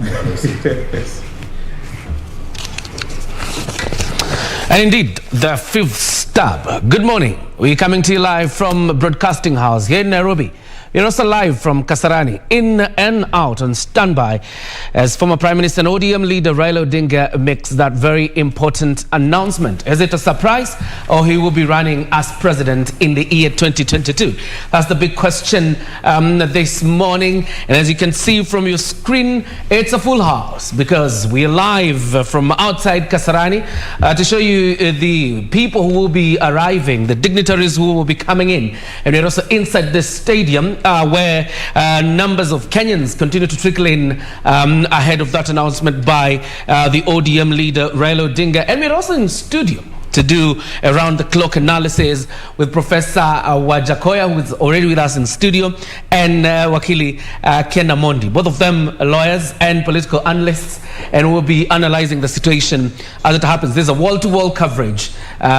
And indeed, the fifth stab. Good morning. We're coming to you live from Broadcasting House here in Nairobi. We're also live from Kasarani, in and out on standby as former Prime Minister and ODM leader Raila Odinga makes that very important announcement. Is it a surprise, or he will be running as president in the year 2022? That's the big question this morning. And as you can see from your screen, it's a full house because we're live from outside Kasarani to show you the people who will be arriving, the dignitaries who will be coming in. And we're also inside the stadium where numbers of Kenyans continue to trickle in ahead of that announcement by the ODM leader Raila Odinga. And we're also in studio to do around-the-clock analysis with Professor Wajakoya, who is already with us in studio, and Wakili Ken Amondi, both of them lawyers and political analysts, and we'll be analyzing the situation as it happens. There's a wall-to-wall coverage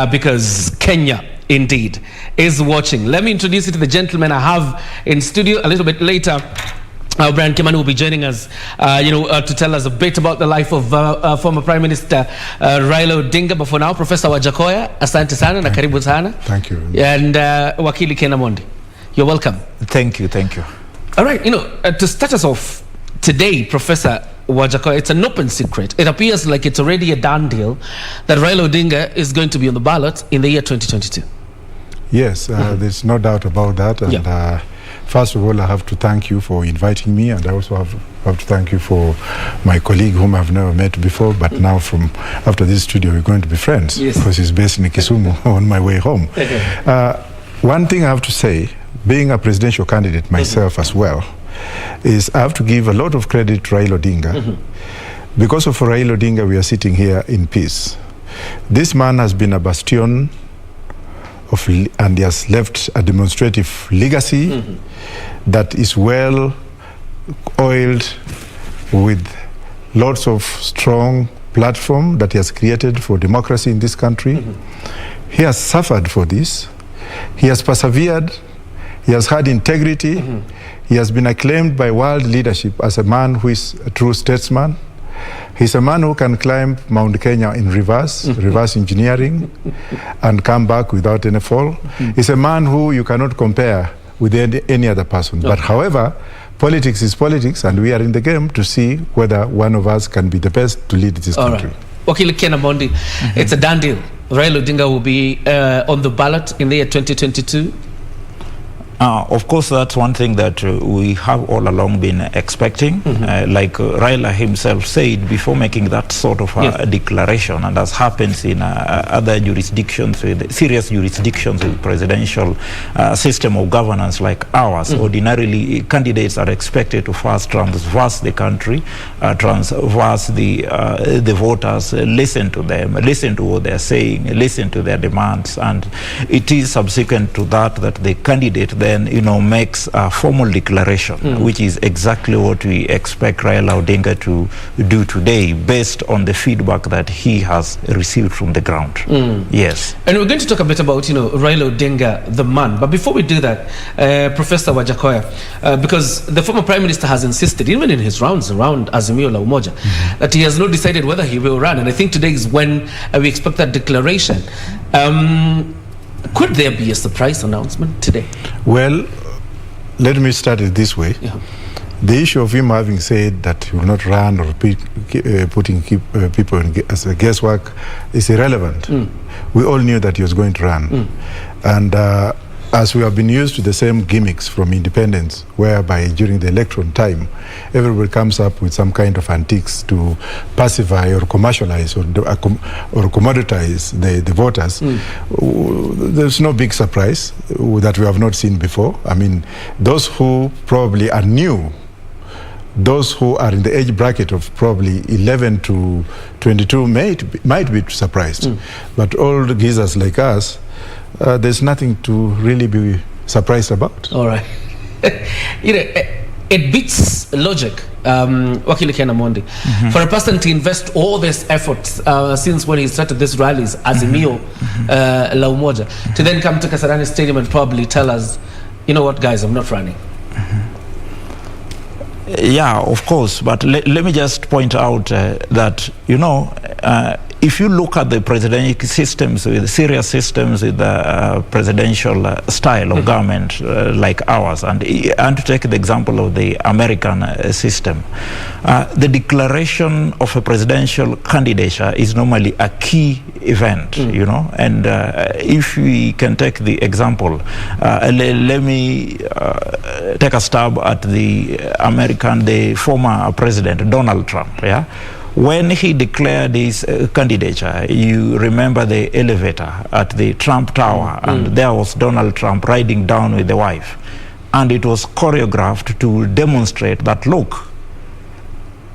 because Kenya indeed is watching. Let me introduce you to the gentleman I have in studio a little bit later. Brian Kimani will be joining us, to tell us a bit about the life of former Prime Minister Raila Odinga. But for now, Professor Wajakoya, asante sana na karibu sana. Thank you. And Wakili Ken Amondi, you're welcome. Thank you. All right, to start us off today, Professor Wajakoya, it's an open secret. It appears like it's already a done deal that Raila Odinga is going to be on the ballot in the year 2022. Yes, there's no doubt about that. And first of all, I have to thank you for inviting me, and I also have to thank you for my colleague whom I've never met before, but now after this studio we're going to be friends, because he's based in Kisumu on my way home. One thing I have to say, being a presidential candidate myself as well, is I have to give a lot of credit to Raila Odinga. Because of Raila Odinga, we are sitting here in peace. This man has been a bastion and he has left a demonstrative legacy that is well oiled with lots of strong platform that he has created for democracy in this country. He has suffered for this. He has persevered. He has had integrity. He has been acclaimed by world leadership as a man who is a true statesman. He's a man who can climb Mount Kenya in reverse engineering, and come back without any fall. He's a man who you cannot compare with any other person. But however, politics is politics, and we are in the game to see whether one of us can be the best to lead this country. Wakili Ken Amondi, it's a done deal. Raila Odinga will be on the ballot in the year 2022. Of course, that's one thing that we have all along been expecting. Like Raila himself said before making that sort of declaration, and as happens in other jurisdictions, with serious jurisdictions with presidential system of governance like ours, ordinarily candidates are expected to first transverse the country, transverse the voters, listen to them, listen to what they're saying, listen to their demands, and it is subsequent to that the candidate then makes a formal declaration, which is exactly what we expect Raila Odinga to do today, based on the feedback that he has received from the ground. Yes. And we're going to talk a bit about, Raila Odinga, the man. But before we do that, Professor Wajakoya, because the former Prime Minister has insisted, even in his rounds around Azimio la Umoja, that he has not decided whether he will run. And I think today is when we expect that declaration. Could there be a surprise announcement today? Well, let me start it this way. The issue of him having said that he will not run or putting people as a guesswork is irrelevant. We all knew that he was going to run. And as we have been used to the same gimmicks from independence, whereby during the election time, everybody comes up with some kind of antiques to pacify or commercialize or commoditize the voters. There's no big surprise that we have not seen before. I mean, those who probably are new, those who are in the age bracket of probably 11 to 22 might be surprised. But all the geezers like us, there's nothing to really be surprised about. All right. It beats logic, Wakili Ken Amondi, for a person to invest all this efforts since when he started these rallies, Azimio la Umoja, to then come to Kasarani Stadium and probably tell us, you know what, guys, I'm not running. Yeah, of course. But let me just point out that, if you look at the presidential systems, with serious systems with the presidential style of government like ours, and to take the example of the American system, the declaration of a presidential candidature is normally a key event, and if we can take the example, let me take a stab at the former president, Donald Trump, yeah? When he declared his candidature, you remember the elevator at the Trump Tower, and there was Donald Trump riding down with the wife. And it was choreographed to demonstrate that, look,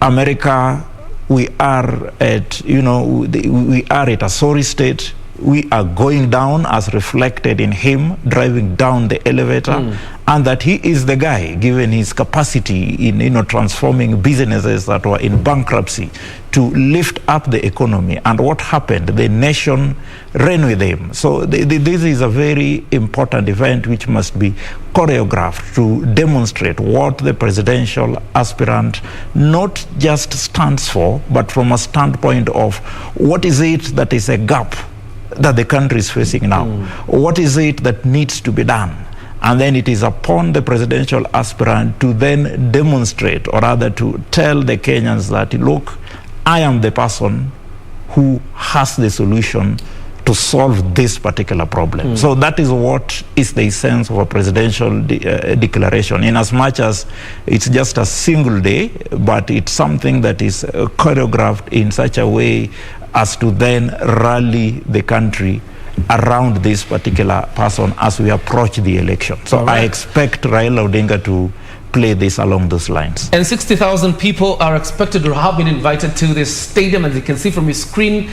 America, we are at a sorry state. We are going down as reflected in him driving down the elevator, and that he is the guy, given his capacity in transforming businesses that were in bankruptcy to lift up the economy. And what happened? The nation ran with him. So this is a very important event which must be choreographed to demonstrate what the presidential aspirant not just stands for, but from a standpoint of what is it that is a gap that the country is facing now. What is it that needs to be done? And then it is upon the presidential aspirant to then demonstrate, or rather to tell the Kenyans that, look, I am the person who has the solution to solve this particular problem. So that is what is the essence of a presidential declaration, in as much as it's just a single day, but it's something that is choreographed in such a way as to then rally the country around this particular person as we approach the election. So I expect Raila Odinga to play this along those lines. And 60,000 people are expected to have been invited to this stadium, as you can see from your screen.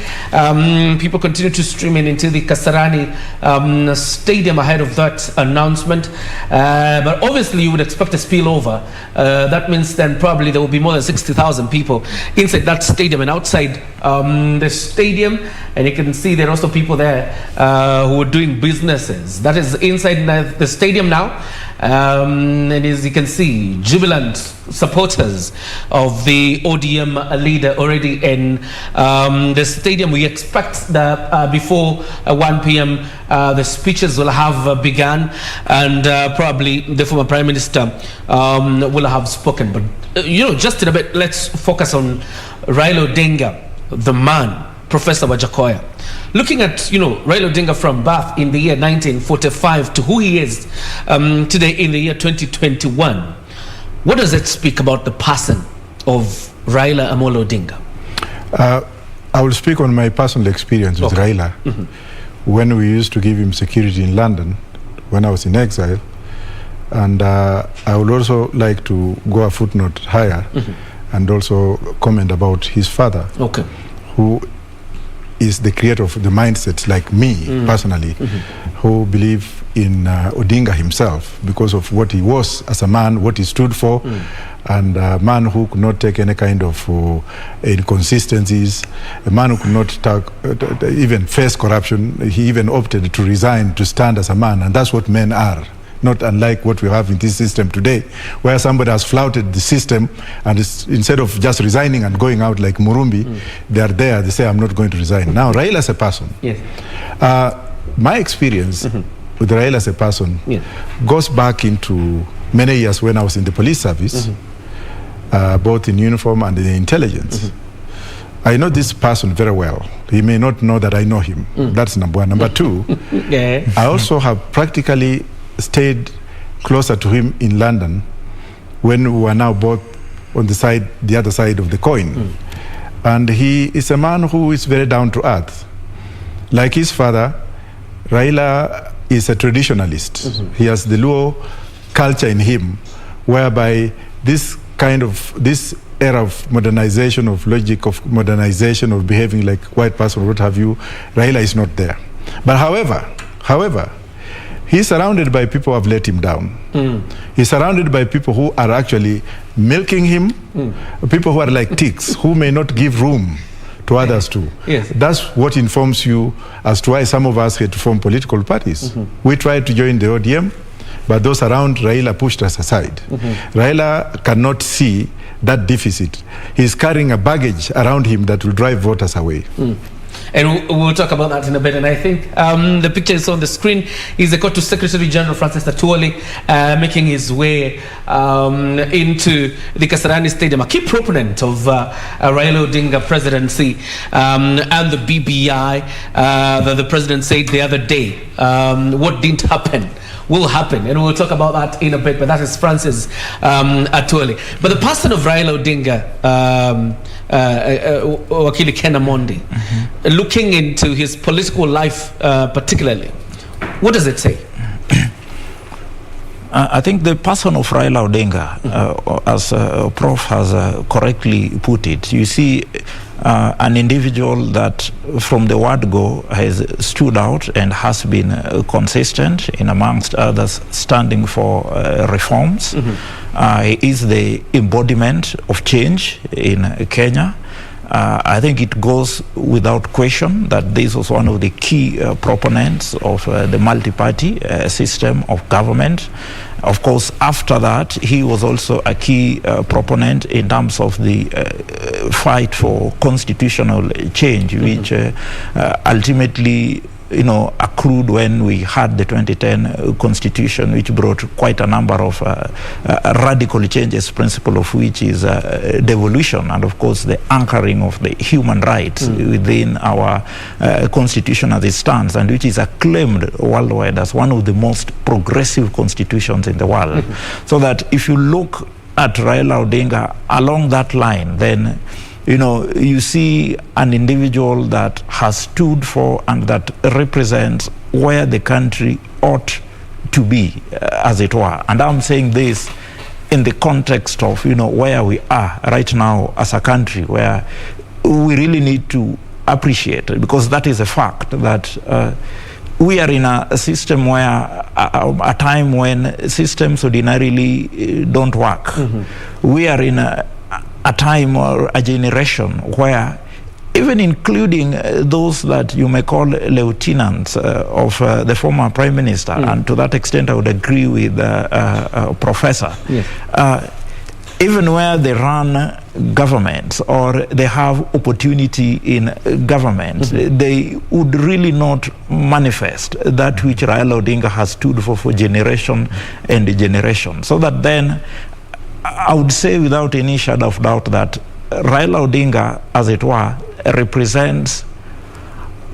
People continue to stream into the Kasarani stadium ahead of that announcement. But obviously you would expect a spillover. That means then probably there will be more than 60,000 people inside that stadium and outside the stadium. And you can see there are also people there who are doing businesses. That is inside the stadium now. And as you can see, jubilant supporters of the ODM leader already in the stadium. We expect that before 1 p.m. The speeches will have begun, and probably the former Prime Minister will have spoken. But just in a bit, let's focus on Raila Odinga, the man, Professor Wajakoya. Looking at, Raila Odinga from birth in the year 1945 to who he is today in the year 2021, what does it speak about the person of Raila Amolo Odinga? I will speak on my personal experience with Raila. When we used to give him security in London, when I was in exile. And I would also like to go a footnote higher and also comment about his father, who is the creator of the mindsets, like me personally, who believe in Odinga himself because of what he was as a man, what he stood for, and a man who could not take any kind of inconsistencies, a man who could not even face corruption. He even opted to resign to stand as a man, and that's what men are. Not unlike what we have in this system today, where somebody has flouted the system, and instead of just resigning and going out like Murumbi, they are there, they say, I'm not going to resign. Now, Raila as a person, my experience with Raila as a person goes back into many years when I was in the police service, both in uniform and in intelligence. I know this person very well. He may not know that I know him. That's number one. Number two, I also have practically stayed closer to him in London when we were now both on the other side of the coin. And he is a man who is very down to earth. Like his father, Raila is a traditionalist. He has the Luo culture in him, whereby this era of modernization, of logic of modernization, of behaving like white person, what have you, Raila is not there. But however, he's surrounded by people who have let him down. He's surrounded by people who are actually milking him, people who are like ticks, who may not give room to others too. That's what informs you as to why some of us had to form political parties. We tried to join the ODM. but those around Raila pushed us aside. Raila cannot see that deficit. He's carrying a baggage around him that will drive voters away. And we'll talk about that in a bit. And I think the picture is on the screen. He's the Kotu Secretary General Francis Atwoli making his way into the Kasarani Stadium, a key proponent of Raila Odinga presidency and the BBI. The president said the other day, what didn't happen will happen, and we'll talk about that in a bit. But that is Francis Atwoli. But the person of Raila Odinga, Wakili Ken Amondi, looking into his political life particularly, what does it say? I think the person of Raila Odinga, as Prof has correctly put it, you see an individual that from the word go has stood out and has been consistent in, amongst others, standing for reforms. He is the embodiment of change in Kenya. I think it goes without question that this was one of the key proponents of the multi-party system of government. Of course, after that, he was also a key proponent in terms of the fight for constitutional change, which ultimately, accrued when we had the 2010 constitution, which brought quite a number of radical changes, principle of which is devolution, and of course the anchoring of the human rights within our constitution as it stands, and which is acclaimed worldwide as one of the most progressive constitutions in the world. So that if you look at Raila Odinga along that line, then you see an individual that has stood for and that represents where the country ought to be, as it were. And I'm saying this in the context of, where we are right now as a country, where we really need to appreciate it, because that is a fact that we are in a system where, a time when systems ordinarily don't work. We are in a time or a generation where, even including those that you may call lieutenants of the former Prime Minister, and to that extent I would agree with Professor, even where they run governments or they have opportunity in government, they would really not manifest that which Raila Odinga has stood for generation and generation. So that then, I would say without any shadow of doubt that Raila Odinga, as it were, represents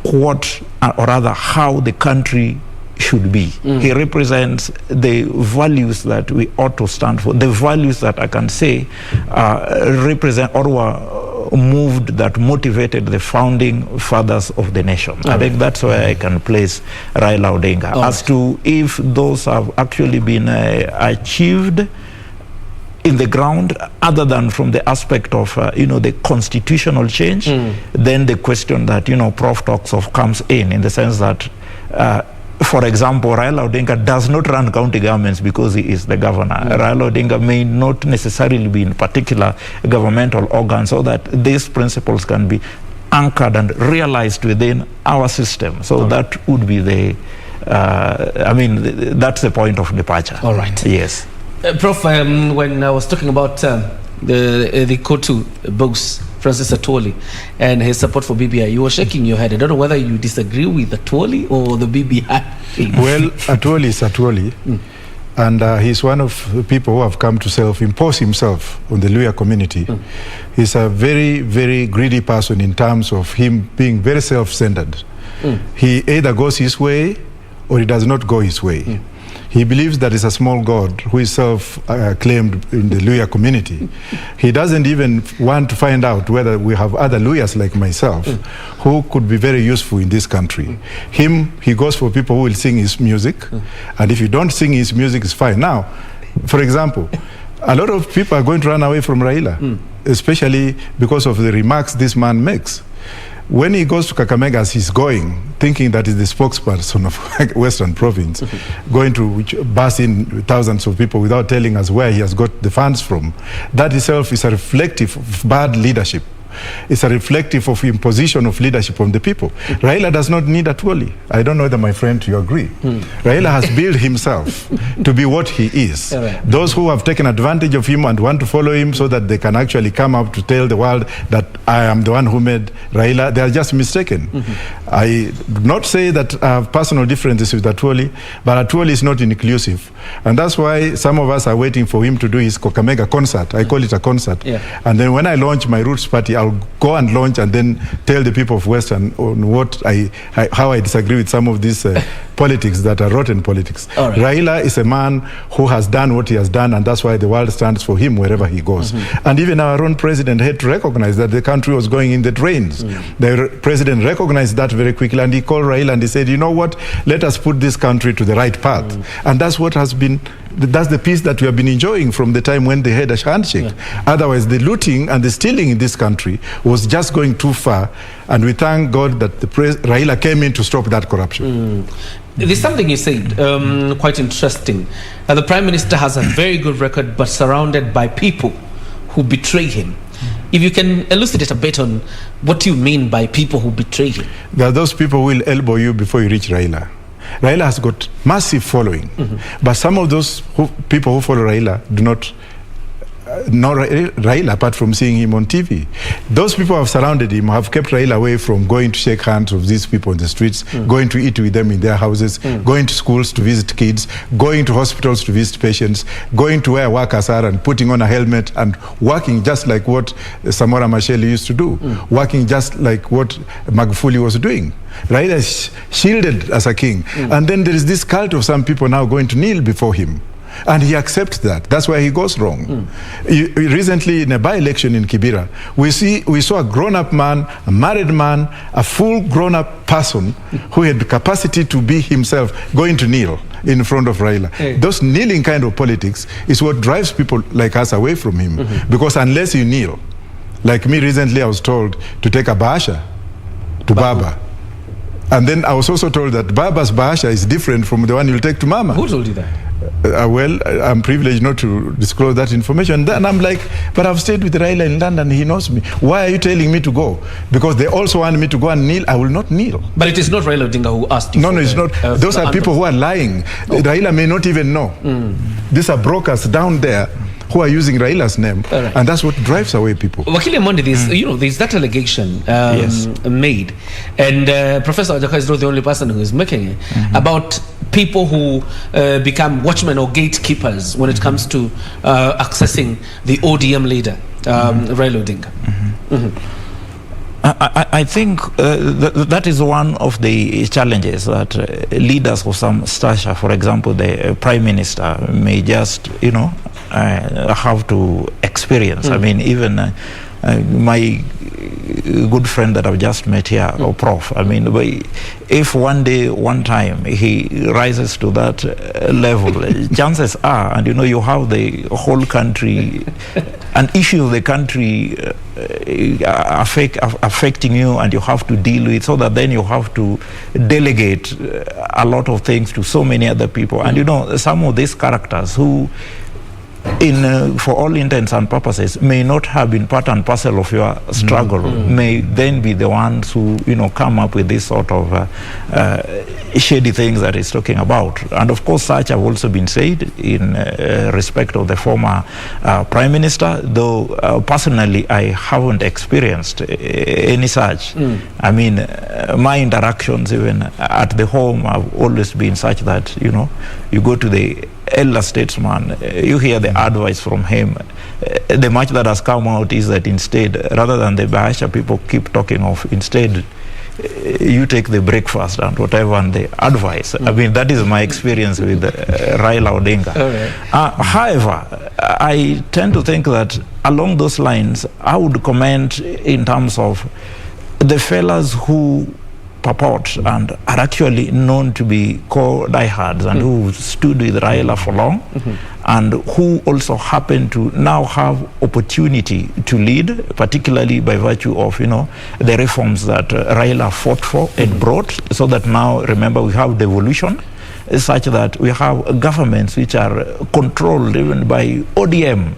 what, or rather how the country should be. He represents the values that we ought to stand for, the values that I can say represent or were moved, that motivated the founding fathers of the nation. I think that's where I can place Raila Odinga. As to if those have actually been achieved in the ground, other than from the aspect of the constitutional change, then the question that Prof talks of comes in the sense that, for example, Raila Odinga does not run county governments because he is the governor. Raila Odinga may not necessarily be in particular governmental organs, so that these principles can be anchored and realized within our system. So that would be the, that's the point of departure. All right. Yes. Prof, when I was talking about the Kotu boss, Francis Atwoli, and his support for BBI, you were shaking your head. I don't know whether you disagree with Atwoli or the BBI. Well, Atwoli is Atwoli, and he's one of the people who have come to self-impose himself on the Luhya community. He's a very, very greedy person in terms of him being very self-centered. He either goes his way or he does not go his way. He believes that it's a small God who is self-claimed in the Luhya community. He doesn't even want to find out whether we have other Luhyas like myself who could be very useful in this country. He goes for people who will sing his music, and if you don't sing his music, it's fine. Now, for example, a lot of people are going to run away from Raila, especially because of the remarks this man makes. When he goes to Kakamega, as he's going, thinking that he's the spokesperson of Western Province, going to bus in thousands of people without telling us where he has got the funds from, that itself is a reflective of bad leadership It's a reflective of imposition of leadership on the people. Raila does not need Atwoli. I don't know whether, my friend, you agree. Raila has built himself to be what he is. Those who have taken advantage of him and want to follow him so that they can actually come up to tell the world that I am the one who made Raila, they are just mistaken. I do not say that I have personal differences with Atwoli, but Atwoli is not inclusive. And that's why some of us are waiting for him to do his Kakamega concert. I call it a concert. And then when I launch my Roots Party, I'll go and launch and then tell the people of Western on what how I disagree with some of these politics that are rotten politics. Raila is a man who has done what he has done, and that's why the world stands for him wherever he goes. And even our own president had to recognize that the country was going in the drains. The president recognized that very quickly, and he called Raila and he said, you know what, let us put this country to the right path. And that's what has been, that's the peace that we have been enjoying from the time when they had a handshake. Otherwise, the looting and the stealing in this country was just going too far, and we thank God that Raila came in to stop that corruption. There's something you said, quite interesting. The Prime Minister has a very good record, but surrounded by people who betray him. If you can elucidate a bit on what you mean by people who betray him. There are those people who will elbow you before you reach Raila. Raila has got massive following, but some of those people who follow Raila do not know Raila apart from seeing him on TV. Those people who have surrounded him have kept Raila away from going to shake hands with these people on the streets, going to eat with them in their houses, going to schools to visit kids, going to hospitals to visit patients, going to where workers are and putting on a helmet and working just like what Samora Machel used to do, working just like what Magufuli was doing. Raila is shielded as a king. And then there is this cult of some people now going to kneel before him. And he accepts that. That's where he goes wrong. Recently, in a by-election in Kibera, we saw a grown-up man, a married man, a full grown-up person who had the capacity to be himself going to kneel in front of Raila. Those kneeling kind of politics is what drives people like us away from him. Because unless you kneel, like me recently, I was told to take a bahasha to Baba. And then I was also told that Baba's bahasha is different from the one you'll take to Mama. Who told you that? Well, I'm privileged not to disclose that information. Then I'm like, but I've stayed with Raila in London, he knows me. Why are you telling me to go? Because they also want me to go and kneel. I will not kneel. But it is not Raila Odinga who asked you. No, it's not. Those are people who are lying. Raila may not even know. These are brokers down there who are using Raila's name, and that's what drives away people. Wakili Mondi, there's that allegation made, and Professor Ajaka is not the only person who is making it, about people who become watchmen or gatekeepers when it comes to accessing the ODM leader, Raila Odinga. I think that is one of the challenges that leaders of some stature, for example, the Prime Minister, may just, have to experience. I mean, even my good friend that I've just met here, or Prof, I mean, if one time he rises to that level, chances are, and you have the whole country, an issue of the country affecting you, and you have to deal with, so that then you have to delegate a lot of things to so many other people. And some of these characters who, for all intents and purposes, may not have been part and parcel of your struggle, may then be the ones who, come up with this sort of shady things that he's talking about. And of course, such have also been said in respect of the former Prime Minister, though personally I haven't experienced any such. I mean, my interactions even at the home have always been such that, you go to the elder statesman, you hear the advice from him. The much that has come out is that instead, rather than the bahasha people keep talking of, instead you take the breakfast and whatever and the advice. I mean, that is my experience with Raila Odinga. However, I tend to think that along those lines, I would comment in terms of the fellas who purport and are actually known to be core diehards and who stood with Raila for long, and who also happen to now have opportunity to lead, particularly by virtue of the reforms that Raila fought for and brought, so that now, remember, we have devolution, such that we have governments which are controlled even by ODM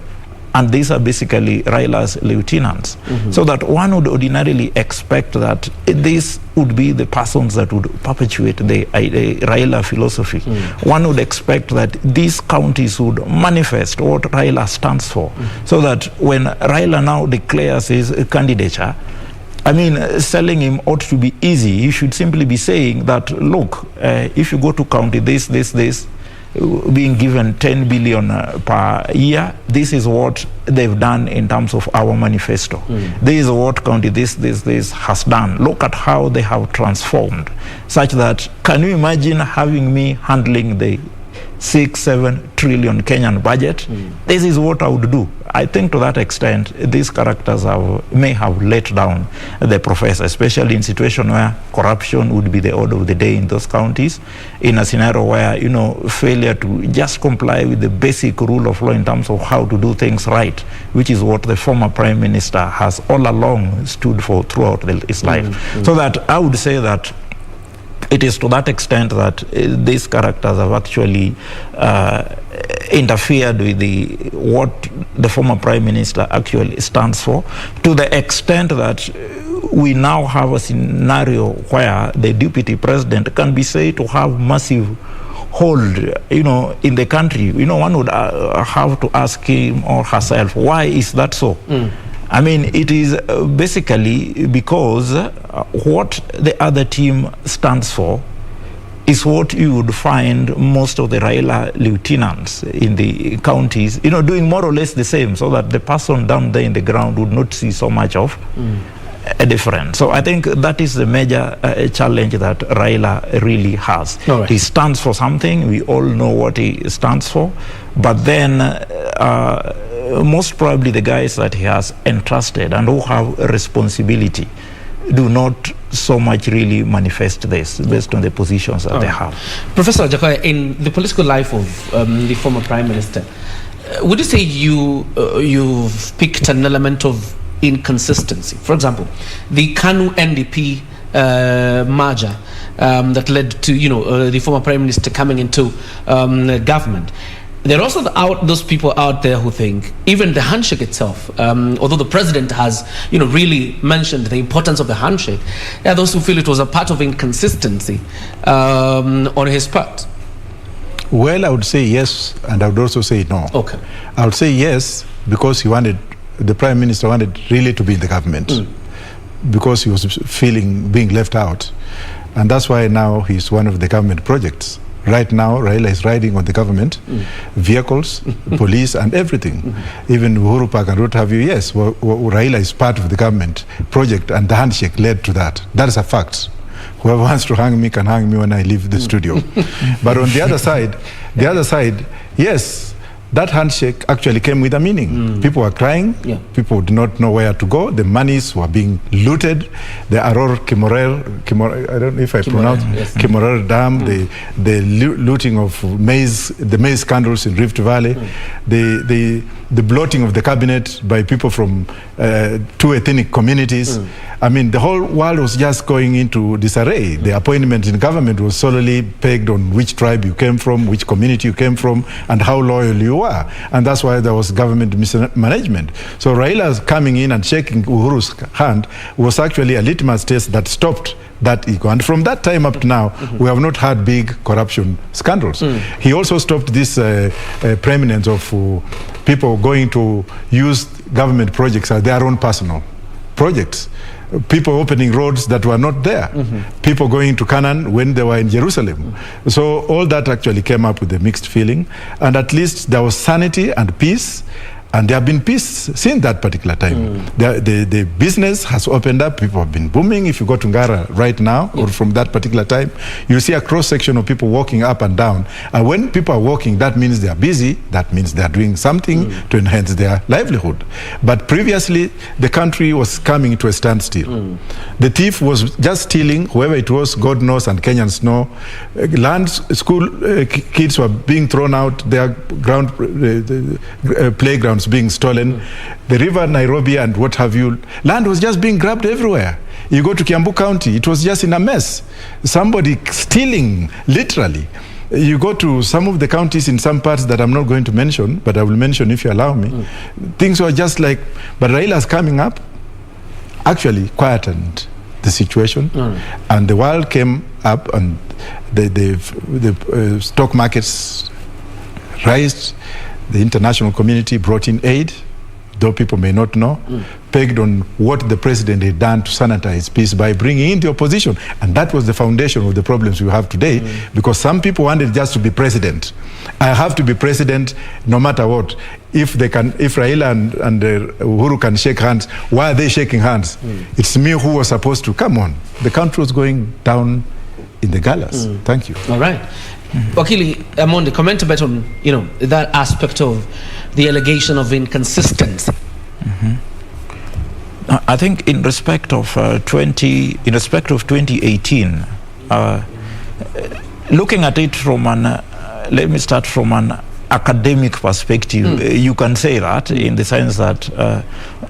and these are basically Raila's lieutenants. So that one would ordinarily expect that this would be the persons that would perpetuate the Raila philosophy. One would expect that these counties would manifest what Raila stands for, so that when Raila now declares his candidature, I mean, selling him ought to be easy. You should simply be saying that, look, if you go to county this, being given 10 billion per year, this is what they've done in terms of our manifesto. This is what county this has done. Look at how they have transformed, such that, can you imagine having me handling the 6-7 trillion Kenyan budget? This is what I would do. I think to that extent, these characters may have let down the professor, especially in situation where corruption would be the order of the day in those counties, in a scenario where, you know, failure to just comply with the basic rule of law in terms of how to do things right, which is what the former prime minister has all along stood for throughout his life. So that I would say that it is to that extent that these characters have actually interfered with what the former prime minister actually stands for, to the extent that we now have a scenario where the deputy president can be said to have massive hold, you know, in the country. You know, one would have to ask him or herself, why is that so? I mean, it is basically because what the other team stands for is what you would find most of the Raila lieutenants in the counties, you know, doing more or less the same, so that the person down there in the ground would not see so much of a difference. So I think that is the major challenge that Raila really has. All right. He stands for something, we all know what he stands for, but then most probably the guys that he has entrusted and who have a responsibility do not so much really manifest this based on the positions that they have. Professor Jakoya, in the political life of the former Prime Minister, would you say you've picked an element of inconsistency? For example, the KANU NDP merger that led to, you know, the former Prime Minister coming into government. There are also those people out there who think even the handshake itself, although the president has, you know, really mentioned the importance of the handshake, there are those who feel it was a part of inconsistency on his part. Well, I would say yes, and I would also say no. Okay. I would say yes because the prime minister wanted really to be in the government, because he was feeling being left out, and that's why now he's one of the government projects. Right now, Raila is riding on the government vehicles, police, and everything. Even Uhuru Park and what have you. Yes, Raila is part of the government project, and the handshake led to that. That is a fact. Whoever wants to hang me can hang me when I leave the studio. But on the other side, yes, that handshake actually came with a meaning. People were crying. Yeah. People did not know where to go. The monies were being looted. The Aror Kimorer, I don't know if I pronounce, yes. Kimorer Dam, the looting of maize, the maize scandals in Rift Valley, the bloating of the cabinet by people from two ethnic communities. I mean, the whole world was just going into disarray. The appointment in government was solely pegged on which tribe you came from, which community you came from, and how loyal you were. And that's why there was government mismanagement. So Raila's coming in and shaking Uhuru's hand was actually a litmus test that stopped that ego. And from that time up to now, we have not had big corruption scandals. He also stopped this preeminence of people going to use government projects as their own personal projects. People opening roads that were not there. People going to Canaan when they were in Jerusalem. So all that actually came up with a mixed feeling. And at least there was sanity and peace. And there have been peace since that particular time. The business has opened up. People have been booming. If you go to Ngara right now, or from that particular time, you see a cross-section of people walking up and down. And when people are walking, that means they are busy. That means they are doing something to enhance their livelihood. But previously, the country was coming to a standstill. The thief was just stealing, whoever it was, God knows, and Kenyans know. School kids were being thrown out, their playgrounds being stolen, the river Nairobi and what have you, land was just being grabbed everywhere. You go to Kiambu County, it was just in a mess. Somebody stealing, literally. You go to some of the counties in some parts that I'm not going to mention, but I will mention if you allow me. Things were just like, but Raila's coming up actually quietened the situation, and the world came up, and the stock markets raised. The international community brought in aid, though people may not know, pegged on what the president had done to sanitize peace by bringing in the opposition. And that was the foundation of the problems we have today, because some people wanted just to be president. I have to be president no matter what. If Raila and Uhuru can shake hands, why are they shaking hands? It's me who was supposed to. Come on. The country was going down in the gallows. Thank you. All right. Wakili Amonde, comment a bit on, that aspect of the allegation of inconsistency. I think in respect of 2018, looking at it from let me start from an academic perspective. You can say that in the sense that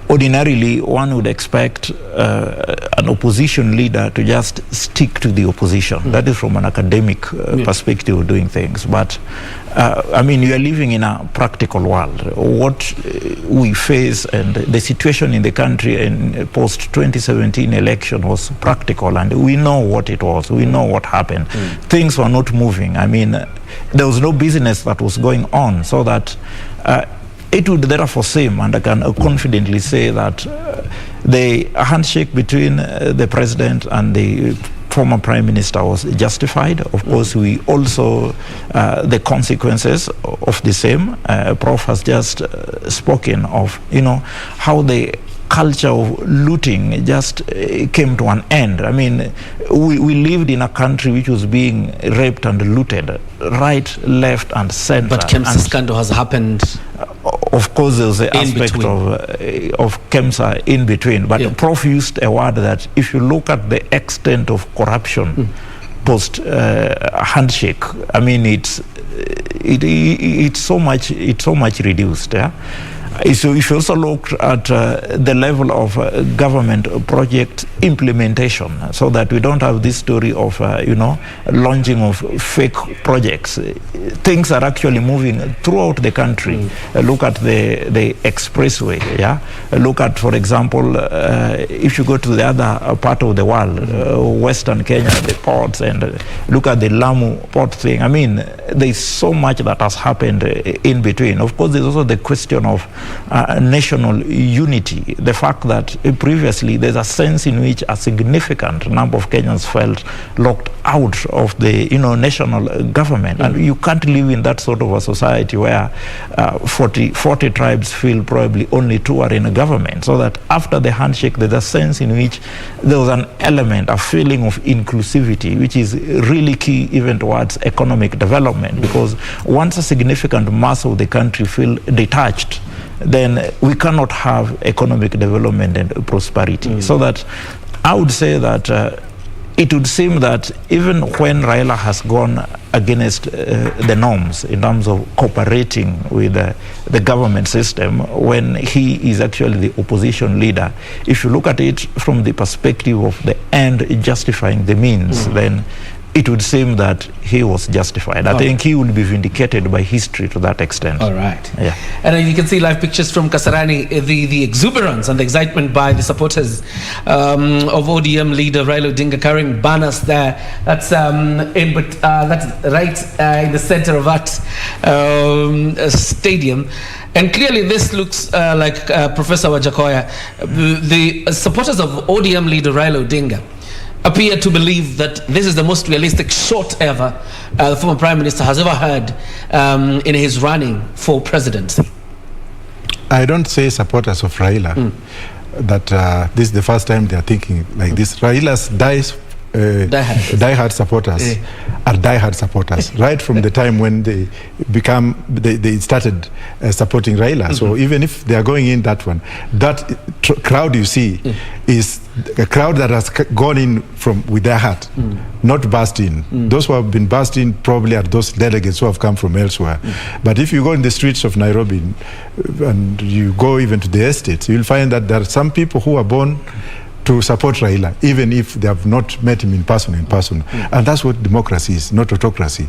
ordinarily one would expect an opposition leader to just stick to the opposition. That is from an academic perspective of doing things. But I mean, we are living in a practical world. What we face and the situation in the country in post-2017 election was practical, and we know what it was. We know what happened. Things were not moving. I mean, there was no business that was going on, so that it would therefore seem, and I can confidently say that the handshake between the president and the former prime minister was justified. Of course, we also, the consequences of the same, Prof has just spoken of, how the culture of looting just came to an end. I mean, we lived in a country which was being raped and looted, right, left, and center. But KEMSA scandal has happened. Of course, there's the aspect of KEMSA in between. But Prof used a word that if you look at the extent of corruption post handshake, I mean, it's so much reduced. Yeah? So if you also look at the level of government project implementation, so that we don't have this story of, launching of fake projects. Things are actually moving throughout the country. Look at the expressway, Look at, for example, if you go to the other part of the world, Western Kenya, the ports, and look at the Lamu port thing. I mean, there's so much that has happened in between. Of course, there's also the question of national unity. The fact that previously there's a sense in which a significant number of Kenyans felt locked out of the national government, and you can't live in that sort of a society where 40 tribes feel probably only 2 are in a government. So that after the handshake, there's a sense in which there was an element, a feeling of inclusivity, which is really key even towards economic development, because once a significant mass of the country feel detached, then we cannot have economic development and prosperity. So that I would say that it would seem that even when Raila has gone against the norms in terms of cooperating with the government system, when he is actually the opposition leader, if you look at it from the perspective of the end justifying the means, then it would seem that he was justified. I think he will be vindicated by history to that extent. All right. Yeah. And you can see live pictures from Kasarani, the exuberance and the excitement by the supporters of ODM leader Raila Odinga carrying banners there. That's that's right in the center of that stadium. And clearly this looks like Professor Wajakoya. The supporters of ODM leader Raila Odinga appear to believe that this is the most realistic shot ever the former Prime Minister has ever had in his running for presidency. I don't say supporters of Raila that this is the first time they are thinking like this. Raila's diehard supporters are diehard supporters right from the time when they started supporting Raila. So even if they are going in that one, that crowd you see is a crowd that has gone in with their heart, not burst in. Those who have been burst in probably are those delegates who have come from elsewhere. But if you go in the streets of Nairobi and you go even to the estates, you'll find that there are some people who are born to support Raila, even if they have not met him in person. And that's what democracy is, not autocracy.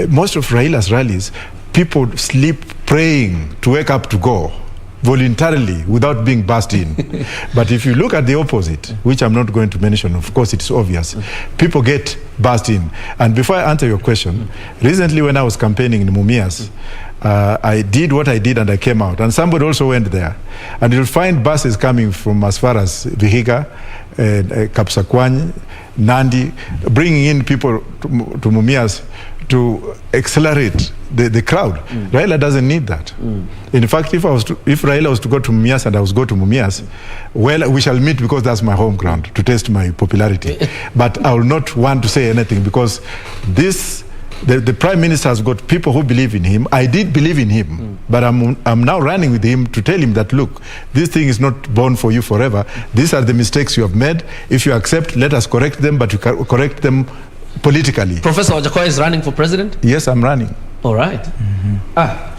Most of Raila's rallies, people sleep praying to wake up to go voluntarily without being bussed in. But if you look at the opposite, which I'm not going to mention, of course it's obvious, people get bussed in. And before I answer your question, recently when I was campaigning in Mumias, I did what I did and I came out. And somebody also went there. And you'll find buses coming from as far as Vihiga, Kapsakwany, Nandi, bringing in people to Mumias to accelerate the crowd. Raila doesn't need that. In fact, if Raila was to go to Mumias and I was go to Mumias, well, we shall meet because that's my home ground to test my popularity. But I will not want to say anything because the Prime Minister has got people who believe in him. I did believe in him, but I'm now running with him to tell him that, look, this thing is not born for you forever. These are the mistakes you have made. If you accept, let us correct them, but you correct them politically. Professor Ojakoya is running for president? Yes, I'm running. All right.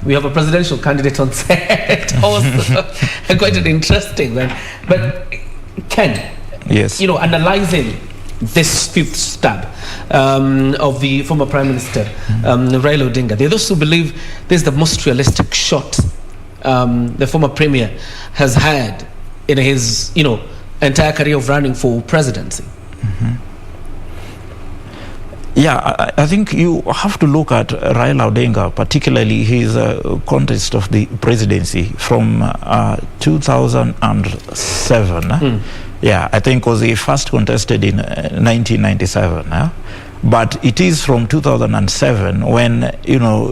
We have a presidential candidate on set. Also, quite an interesting one. But Ken, yes, analyzing this fifth stab of the former Prime Minister, Raila Odinga, there are those who believe this is the most realistic shot the former Premier has had in his, entire career of running for presidency. Yeah, I think you have to look at Raila Odinga, particularly his contest of the presidency from 2007. Yeah, I think was he first contested in 1997. But it is from 2007 when,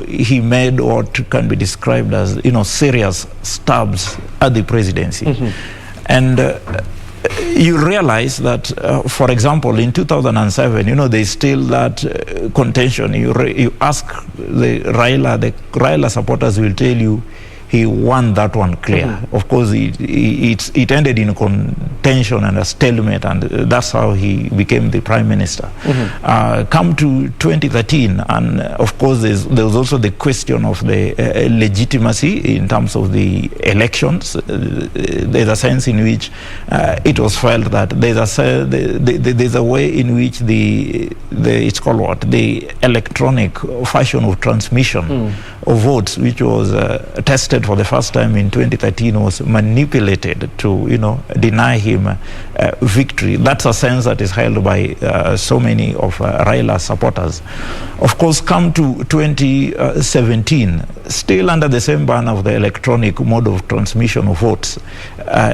he made what can be described as, serious stabs at the presidency. And you realize that, for example, in 2007, there's still that contention. You ask the Raila supporters will tell you he won that one clear. Of course, it ended in contention and a stalemate, and that's how he became the Prime Minister. Come to 2013, and of course, there was also the question of the legitimacy in terms of the elections. There's a sense in which it was felt that there's a way in which it's called what? The electronic fashion of transmission of votes, which was tested for the first time in 2013, was manipulated to, deny him victory. That's a sense that is held by so many of Raila's supporters. Of course, come to 2017, still under the same banner of the electronic mode of transmission of votes,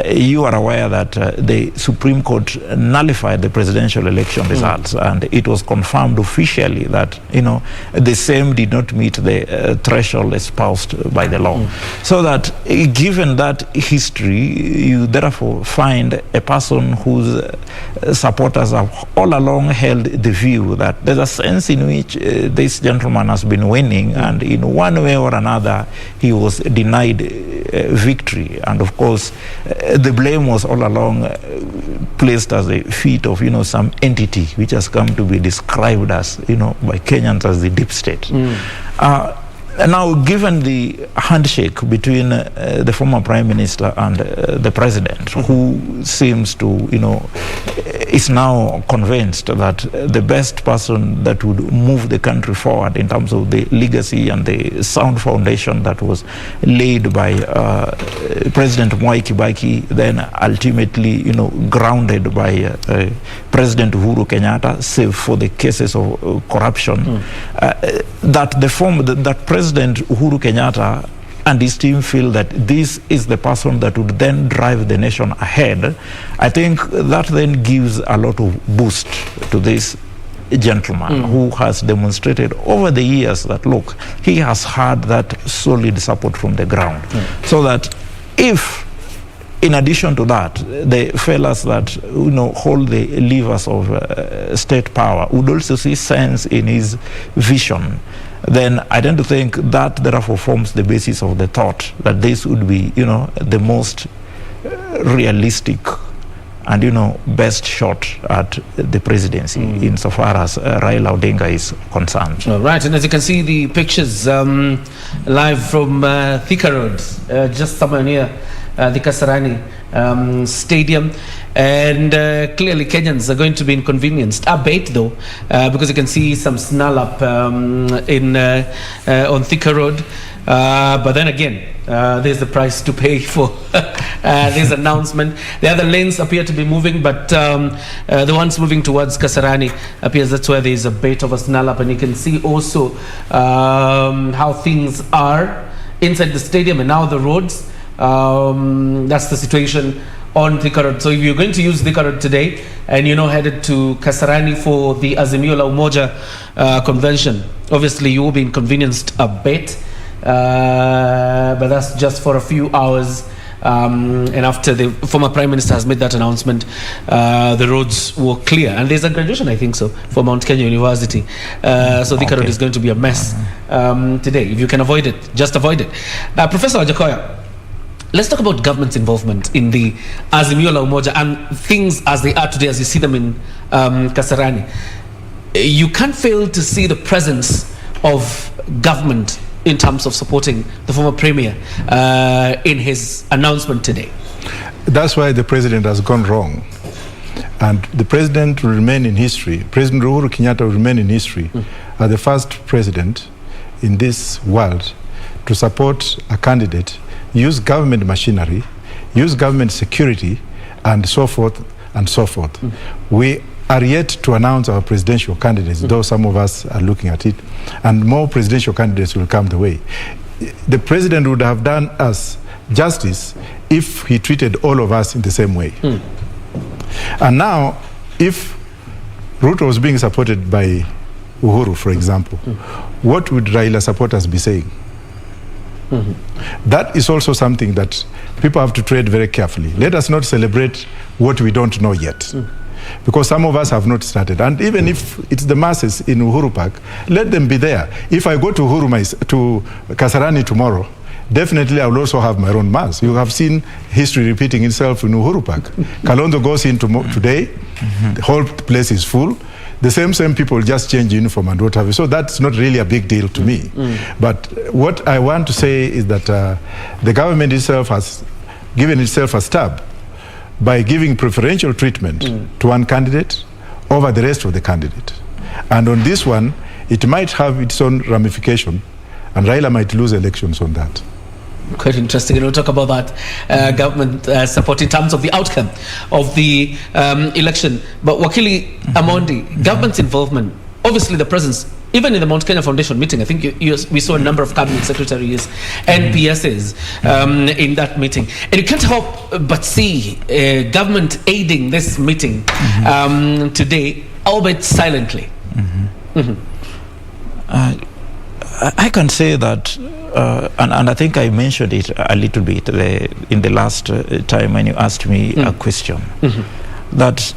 you are aware that the Supreme Court nullified the presidential election results, and it was confirmed officially that, the same did not meet the threshold espoused by the law. So that, given that history, you therefore find a person whose supporters have all along held the view that there's a sense in which this gentleman has been winning, and in one way or another he was denied victory. And of course, the blame was all along placed at the feet of some entity which has come to be described as by Kenyans as the deep state. Now, given the handshake between the former Prime Minister and the President, who seems to, is now convinced that the best person that would move the country forward in terms of the legacy and the sound foundation that was laid by President Mwai Kibaki, then ultimately, grounded by President Uhuru Kenyatta, save for the cases of corruption, that President Uhuru Kenyatta and his team feel that this is the person that would then drive the nation ahead. I think that then gives a lot of boost to this gentleman who has demonstrated over the years that, look, he has had that solid support from the ground. So that if, in addition to that, the fellas that hold the levers of state power would also see sense in his vision, then I tend to think that therefore forms the basis of the thought that this would be, the most realistic and, best shot at the presidency insofar as Raila Odinga is concerned. All right, and as you can see the pictures live from Thika Road, just somewhere near the Kasarani Stadium. And clearly Kenyans are going to be inconvenienced a bit though, because you can see some snarl up on Thika Road. But then again, there's the price to pay for this announcement. The other lanes appear to be moving, but the ones moving towards Kasarani appears that's where there's a bit of a snarl up. And you can see also how things are inside the stadium and now the roads. That's the situation on Thika Road. So if you're going to use Thika Road today and headed to Kasarani for the Azimio la Umoja convention, obviously you will be inconvenienced a bit, but that's just for a few hours. And after the former Prime Minister has made that announcement, the roads were clear. And there's a graduation, I think so, for Mount Kenya University. So Thika Road is going to be a mess today. If you can avoid it, just avoid it. Professor Wajakoya, let's talk about government's involvement in the Azimio la Umoja and things as they are today, as you see them in Kasarani. You can't fail to see the presence of government in terms of supporting the former premier in his announcement today. That's why the president has gone wrong. And the president will remain in history. President Uhuru Kenyatta will remain in history as the first president in this world to support a candidate, use government machinery, use government security, and so forth and so forth. We are yet to announce our presidential candidates, though some of us are looking at it, and more presidential candidates will come the way. The president would have done us justice if he treated all of us in the same way. And now, if Ruto was being supported by Uhuru, for example, what would Raila supporters be saying? That is also something that people have to tread very carefully. Let us not celebrate what we don't know yet. Because some of us have not started. And even if it's the masses in Uhuru Park, let them be there. If I go to to Kasarani tomorrow, definitely I will also have my own mass. You have seen history repeating itself in Uhuru Park. Kalonzo goes in today, the whole place is full. The same people just change uniform and what have you. So that's not really a big deal to me. But what I want to say is that the government itself has given itself a stab by giving preferential treatment to one candidate over the rest of the candidate. And on this one, it might have its own ramification, and Raila might lose elections on that. Quite interesting, and we'll talk about that government support in terms of the outcome of the election. But Wakili Amondi, government's involvement, obviously the presence, even in the Mount Kenya Foundation meeting, I think we saw a number of cabinet secretaries and PSs in that meeting. And you can't help but see government aiding this meeting today, albeit silently. I can say that, and I think I mentioned it a little bit in the last time when you asked me a question, that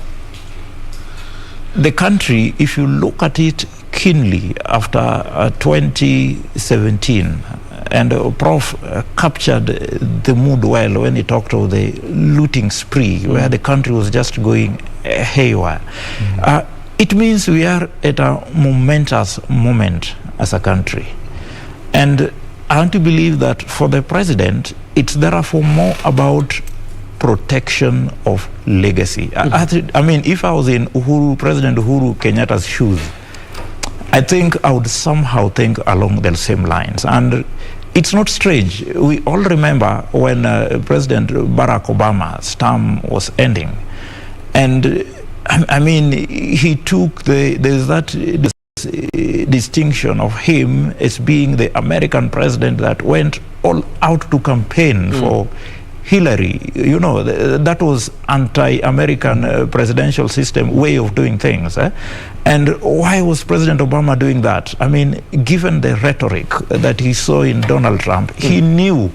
the country, if you look at it keenly after 2017, and Prof captured the mood well when he talked of the looting spree, where the country was just going haywire. It means we are at a momentous moment as a country. And I want to believe that for the president, it's therefore more about protection of legacy. I mean, if I was in President Uhuru Kenyatta's shoes, I think I would somehow think along the same lines. And it's not strange. We all remember when President Barack Obama's term was ending. And I mean, he took there's that distinction of him as being the American president that went all out to campaign for Hillary. You know, that was anti-American presidential system way of doing things. And why was President Obama doing that? I mean, given the rhetoric that he saw in Donald Trump, he knew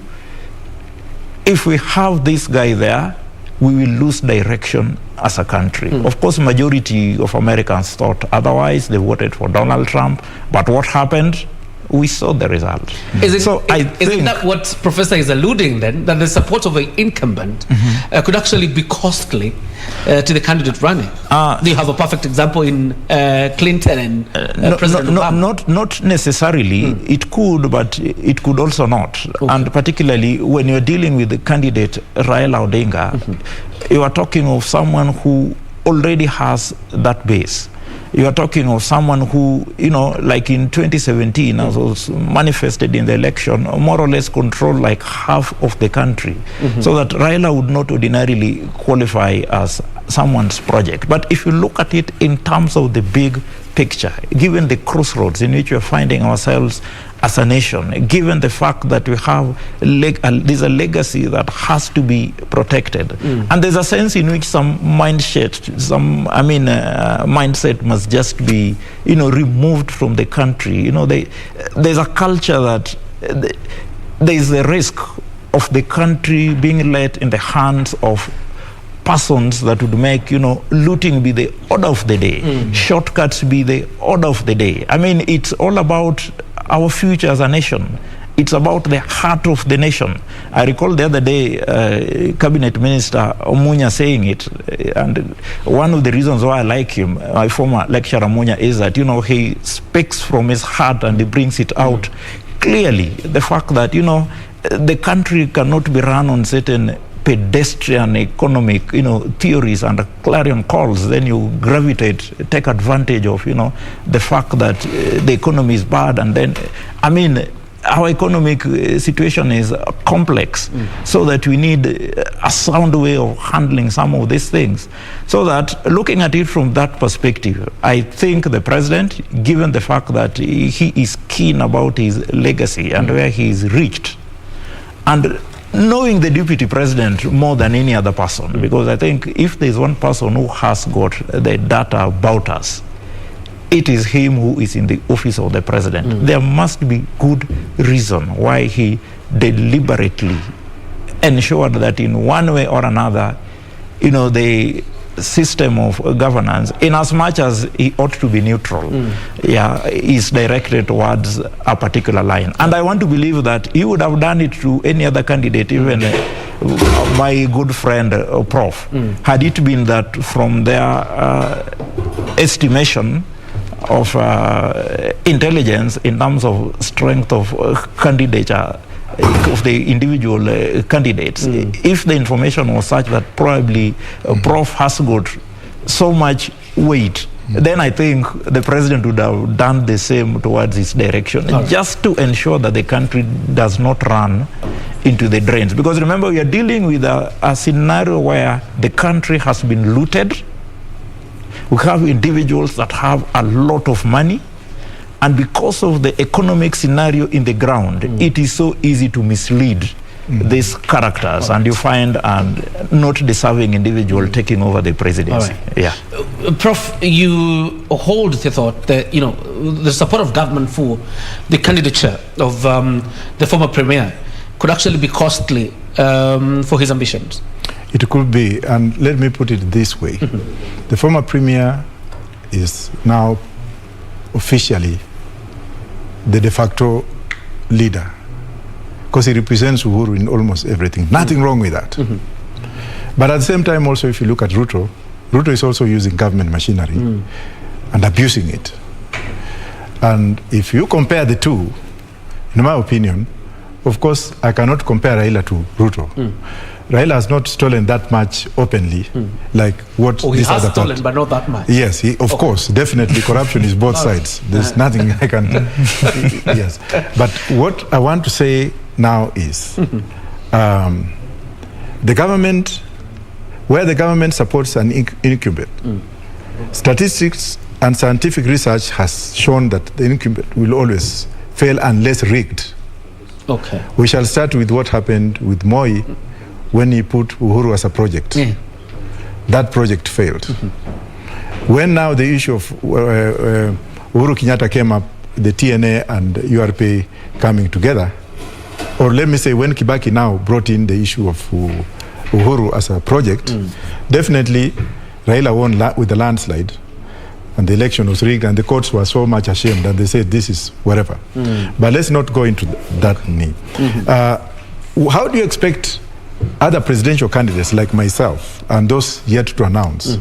if we have this guy there, we will lose direction as a country. Of course, majority of Americans thought otherwise. They voted for Donald Trump. But what happened? we saw the result. Isn't think that what Professor is alluding then, that the support of an incumbent could actually be costly to the candidate running? Do you have a perfect example in Clinton and President Obama? Not necessarily. It could, but it could also not. And particularly when you're dealing with the candidate Raila Odinga, you are talking of someone who already has that base. You are talking of someone who, like in 2017, as was manifested in the election, more or less controlled like half of the country. So that Raila would not ordinarily qualify as someone's project. But if you look at it in terms of the big picture, given the crossroads in which we're finding ourselves as a nation, given the fact that we have there's a legacy that has to be protected, and there's a sense in which some mindset must just be, removed from the country. There's a culture that there is a risk of the country being led in the hands of persons that would make, looting be the order of the day, shortcuts be the order of the day. I mean, it's all about our future as a nation. It's about the heart of the nation. I recall the other day, Cabinet Minister Umoja saying it, and one of the reasons why I like him, my former lecturer Umoja, is that, he speaks from his heart and he brings it out clearly. The fact that, the country cannot be run on certain pedestrian economic, theories and clarion calls. Then you take advantage of, the fact that the economy is bad, and then, our economic situation is complex, so that we need a sound way of handling some of these things. So that, looking at it from that perspective, I think the president, given the fact that he is keen about his legacy and where he is reached, and knowing the deputy president more than any other person, because I think if there's one person who has got the data about us, it is him who is in the office of the president. There must be good reason why he deliberately ensured that in one way or another, the system of governance, in as much as he ought to be neutral, is directed towards a particular line. And I want to believe that he would have done it to any other candidate, even my good friend Prof, had it been that from their estimation of intelligence in terms of strength of candidature of the individual candidates, if the information was such that probably Prof has got so much weight, then I think the president would have done the same towards his direction, just to ensure that the country does not run into the drains. Because remember, we are dealing with a scenario where the country has been looted. We have individuals that have a lot of money, and because of the economic scenario in the ground, it is so easy to mislead these characters, and you find a not deserving individual taking over the presidency. Prof, you hold the thought that the support of government for the candidature of the former premier could actually be costly for his ambitions. It could be, and let me put it this way. The former premier is now officially the de facto leader, because he represents Uhuru in almost everything. Nothing wrong with that. But at the same time also, if you look at Ruto is also using government machinery and abusing it. And if you compare the two, in my opinion, of course, I cannot compare Raila to Ruto. Raila has not stolen that much openly, like what this other part. He has stolen, but not that much. Yes, of course, definitely. Corruption is both sides. There's nothing I can. Yes, but what I want to say now is, the government, where the government supports an incumbent, statistics and scientific research has shown that the incumbent will always fail unless rigged. Okay. We shall start with what happened with Moi when he put Uhuru as a project. That project failed. When now the issue of Uhuru Kenyatta came up, the TNA and URP coming together, or let me say when Kibaki now brought in the issue of Uhuru as a project, definitely Raila won with the landslide. and the election was rigged, and the courts were so much ashamed that they said this is whatever. But let's not go into that need. How do you expect other presidential candidates like myself and those yet to announce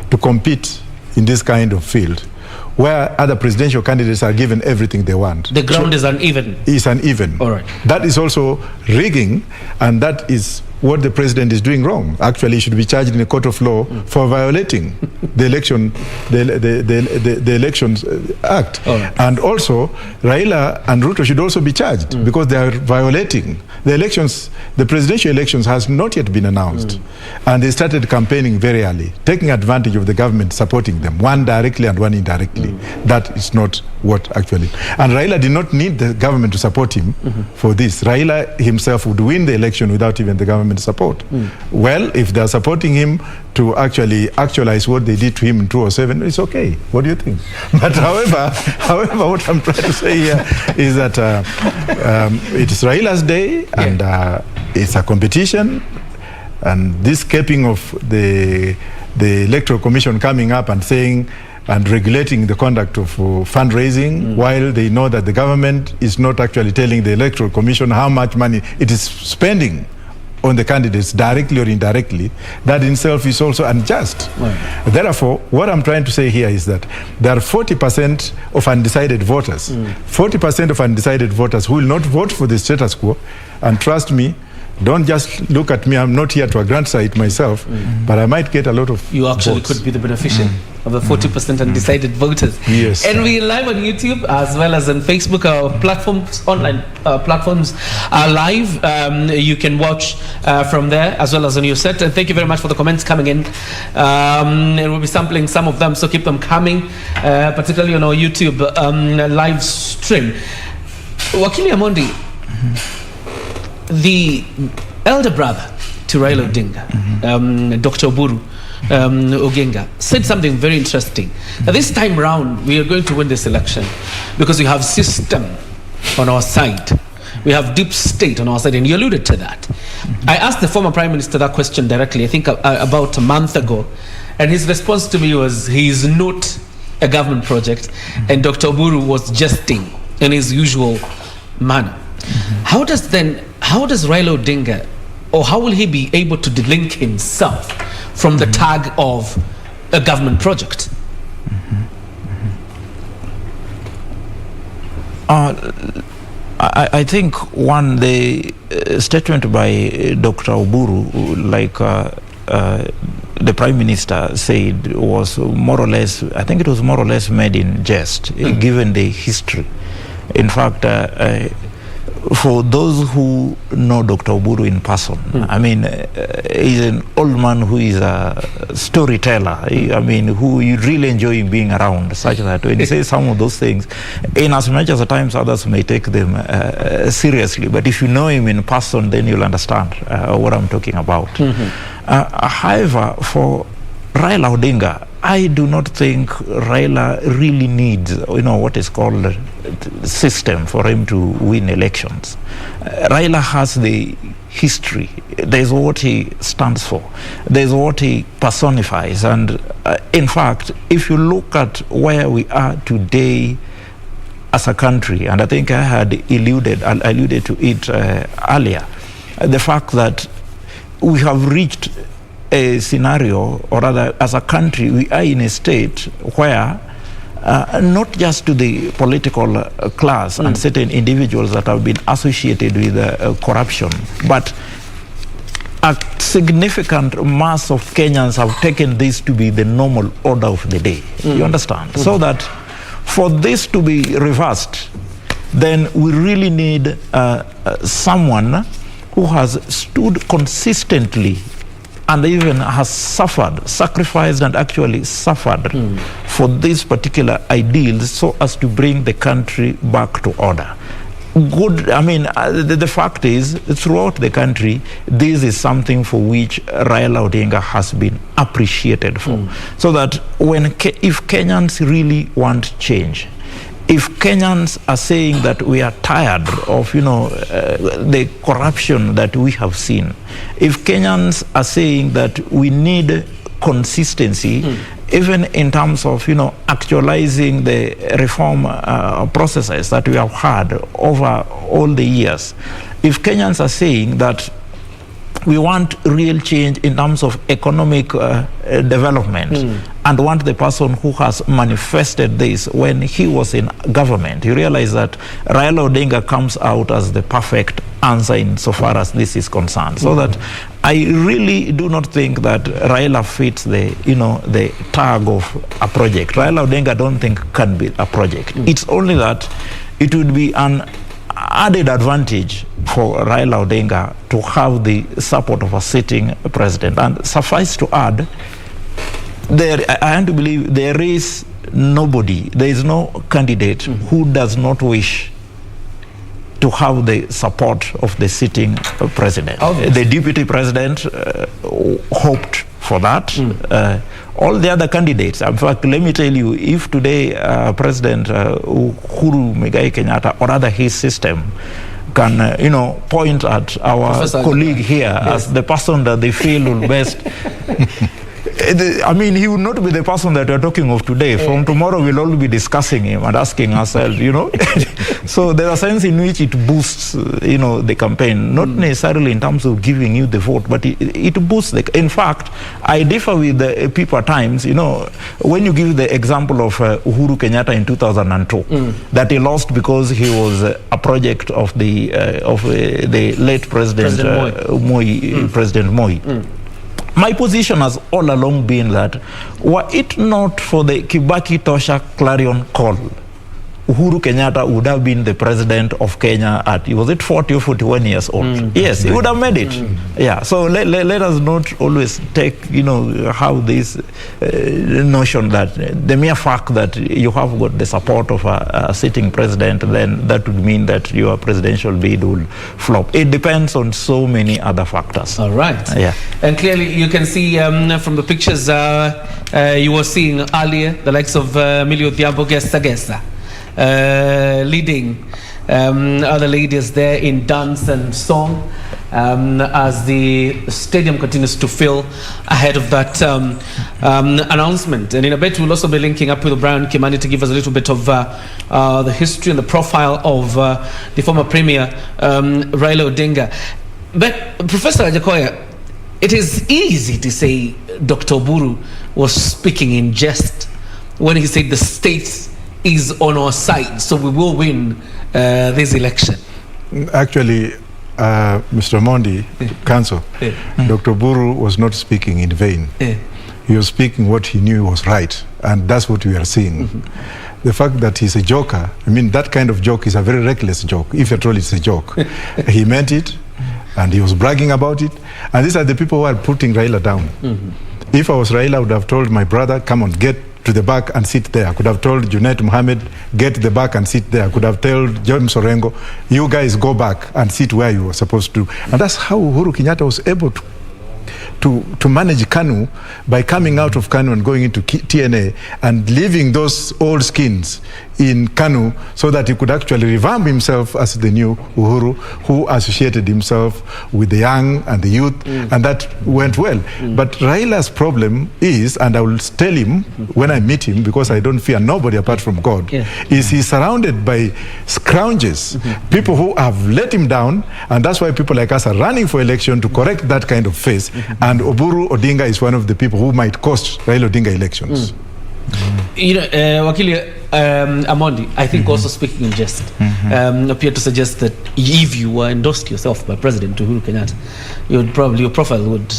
to compete in this kind of field where other presidential candidates are given everything they want? The ground is uneven. Is uneven. All right. That is also rigging, and that is what the president is doing wrong. Actually, he should be charged in a court of law for violating the election, the Elections Act. All right. And also, Raila and Ruto should also be charged because they are violating the elections. The presidential elections has not yet been announced, and they started campaigning very early, taking advantage of the government supporting them, one directly and one indirectly. That is not what actually. And Raila did not need the government to support him for this. Raila himself would win the election without even the government support. Well, if they are supporting him to actually actualize what they did to him in 2007, it's okay. What do you think? But however, what I'm trying to say here is that it is Raila's day, and it's a competition, and this caping of the Electoral Commission coming up and saying and regulating the conduct of fundraising, while they know that the government is not actually telling the Electoral Commission how much money it is spending on the candidates directly or indirectly, that in itself is also unjust. Right. Therefore, what I'm trying to say here is that there are 40% of undecided voters, 40% of undecided voters who will not vote for the status quo. And trust me, don't just look at me, I'm not here to grant it myself, but I might get a lot of You actually votes. could be the beneficiary of the 40% undecided voters. Yes. And we're live on YouTube as well as on Facebook. Our platforms, online platforms are live. You can watch from there as well as on your set. And thank you very much for the comments coming in. And we'll be sampling some of them, so keep them coming, particularly on our YouTube live stream. Wakili Amondi, the elder brother to Raila Odinga, Dr. Oburu Oginga, said something very interesting. Now, this time round, we are going to win this election because we have system on our side. We have deep state on our side, and you alluded to that. I asked the former Prime Minister that question directly, I think about a month ago, and his response to me was, he is not a government project, and Dr. Oburu was jesting in his usual manner. How does Raila Odinga, or how will he be able to delink himself from the tag of a government project? I think the statement by Dr. Oburu, like the Prime Minister said, was more or less, I think it was more or less made in jest, given the history. In fact, for those who know Dr. Oburu in person, I mean, he's an old man who is a storyteller. I mean, who you really enjoy being around, such that when he says some of those things, in as much as at times others may take them seriously, but if you know him in person, then you'll understand what I'm talking about. However, for Raila Odinga, I do not think Raila really needs, what is called a system for him to win elections. Raila has the history. There's what he stands for. There's what he personifies. And in fact, if you look at where we are today as a country, and I think I had alluded to it earlier, the fact that we have reached a scenario, or rather as a country, we are in a state where not just to the political class and certain individuals that have been associated with corruption, but a significant mass of Kenyans have taken this to be the normal order of the day. You understand? So that for this to be reversed, then we really need someone who has stood consistently and even has suffered, sacrificed and actually suffered for these particular ideals, so as to bring the country back to order. Good, I mean, the fact is, throughout the country, this is something for which Raila Odinga has been appreciated for. So that if Kenyans really want change, if Kenyans are saying that we are tired of, the corruption that we have seen, if Kenyans are saying that we need consistency even in terms of, actualizing the reform processes that we have had over all the years, if Kenyans are saying that we want real change in terms of economic development and want the person who has manifested this when he was in government, you realize that Raila Odinga comes out as the perfect answer in so far as this is concerned. So that I really do not think that Raila fits the tag of a project. Raila Odinga I don't think can be a project. It's only that it would be an added advantage for Raila Odinga to have the support of a sitting president. And suffice to add, I have to believe there is nobody, there is no candidate who does not wish to have the support of the sitting president. Obviously. The deputy president hoped for that. All the other candidates, in fact, let me tell you, if today President Uhuru Muigai Kenyatta or rather his system can, point at our Professor colleague here as the person that they feel will best. I mean, he would not be the person that we're talking of today. From tomorrow, we'll all be discussing him and asking ourselves, So there's a sense in which it boosts, the campaign, not necessarily in terms of giving you the vote, but it boosts in fact, I differ with the people at times, when you give the example of Uhuru Kenyatta in 2002, that he lost because he was a project of the late President Moi. President Moi. My position has all along been that were it not for the Kibaki Tosha clarion call, Uhuru Kenyatta would have been the president of Kenya at, was it 40 or 41 years old? Yes, he would have made it. Yeah, so let us not always take, how this notion that the mere fact that you have got the support of a sitting president, then that would mean that your presidential bid will flop. It depends on so many other factors. All right. Yeah. And clearly you can see from the pictures you were seeing earlier, the likes of Millie Odhiambo Gesa leading other ladies there in dance and song as the stadium continues to fill ahead of that announcement. And in a bit we'll also be linking up with Brian Kimani to give us a little bit of the history and the profile of the former Premier Raila Odinga. But Professor Ajakoya, it is easy to say Dr. Oburu was speaking in jest when he said the state is on our side, so we will win this election. Actually, Mr. Mondi, Council, Dr. Oburu was not speaking in vain. He was speaking what he knew was right, and that's what we are seeing. The fact that he's a joker, I mean, that kind of joke is a very reckless joke, if at all it's a joke. He meant it, and he was bragging about it, and these are the people who are putting Raila down. If I was Raila, I would have told my brother, come on, get to the back and sit there. I could have told Junet Mohammed, get to the back and sit there. I could have told John Sorengo, you guys go back and sit where you were supposed to. And that's how Uhuru Kenyatta was able to manage KANU by coming out of KANU and going into TNA and leaving those old skins in KANU so that he could actually revamp himself as the new Uhuru, who associated himself with the young and the youth, and that went well. But Raila's problem is, and I will tell him when I meet him, because I don't fear nobody apart from God, is he's surrounded by scrounges, people who have let him down, and that's why people like us are running for election to correct that kind of face. And Oburu Odinga is one of the people who might cost Raila Odinga elections. Wakili Amondi, I think also speaking in jest, appear to suggest that if you were endorsed yourself by President Uhuru Kenyatta, your profile would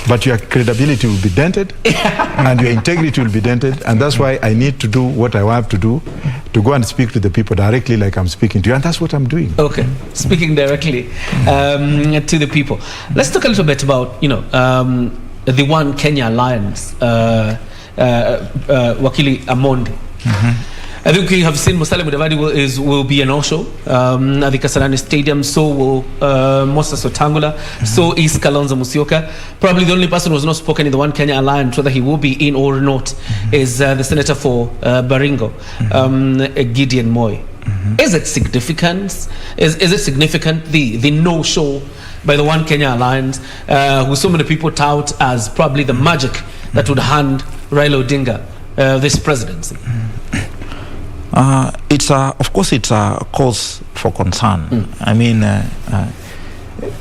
but your credibility will be dented and your integrity will be dented, and that's why I need to do what I have to do, to go and speak to the people directly like I'm speaking to you, and that's what I'm doing. Okay, speaking directly to the people. Let's talk a little bit about the One Kenya Alliance, Wakili Amondi. I think we have seen Musalia Mudavadi will be an no-show at the Kasarani Stadium. So will Moses Wetangula. So is Kalonzo Musyoka. Probably the only person who has not spoken in the One Kenya Alliance, whether he will be in or not, is the senator for Baringo, Gideon Moi. Is it significant? Is it significant, the no-show by the One Kenya Alliance, who so many people tout as probably the magic that would hand Raila Odinga this presidency? Of course, it's a cause for concern. I mean,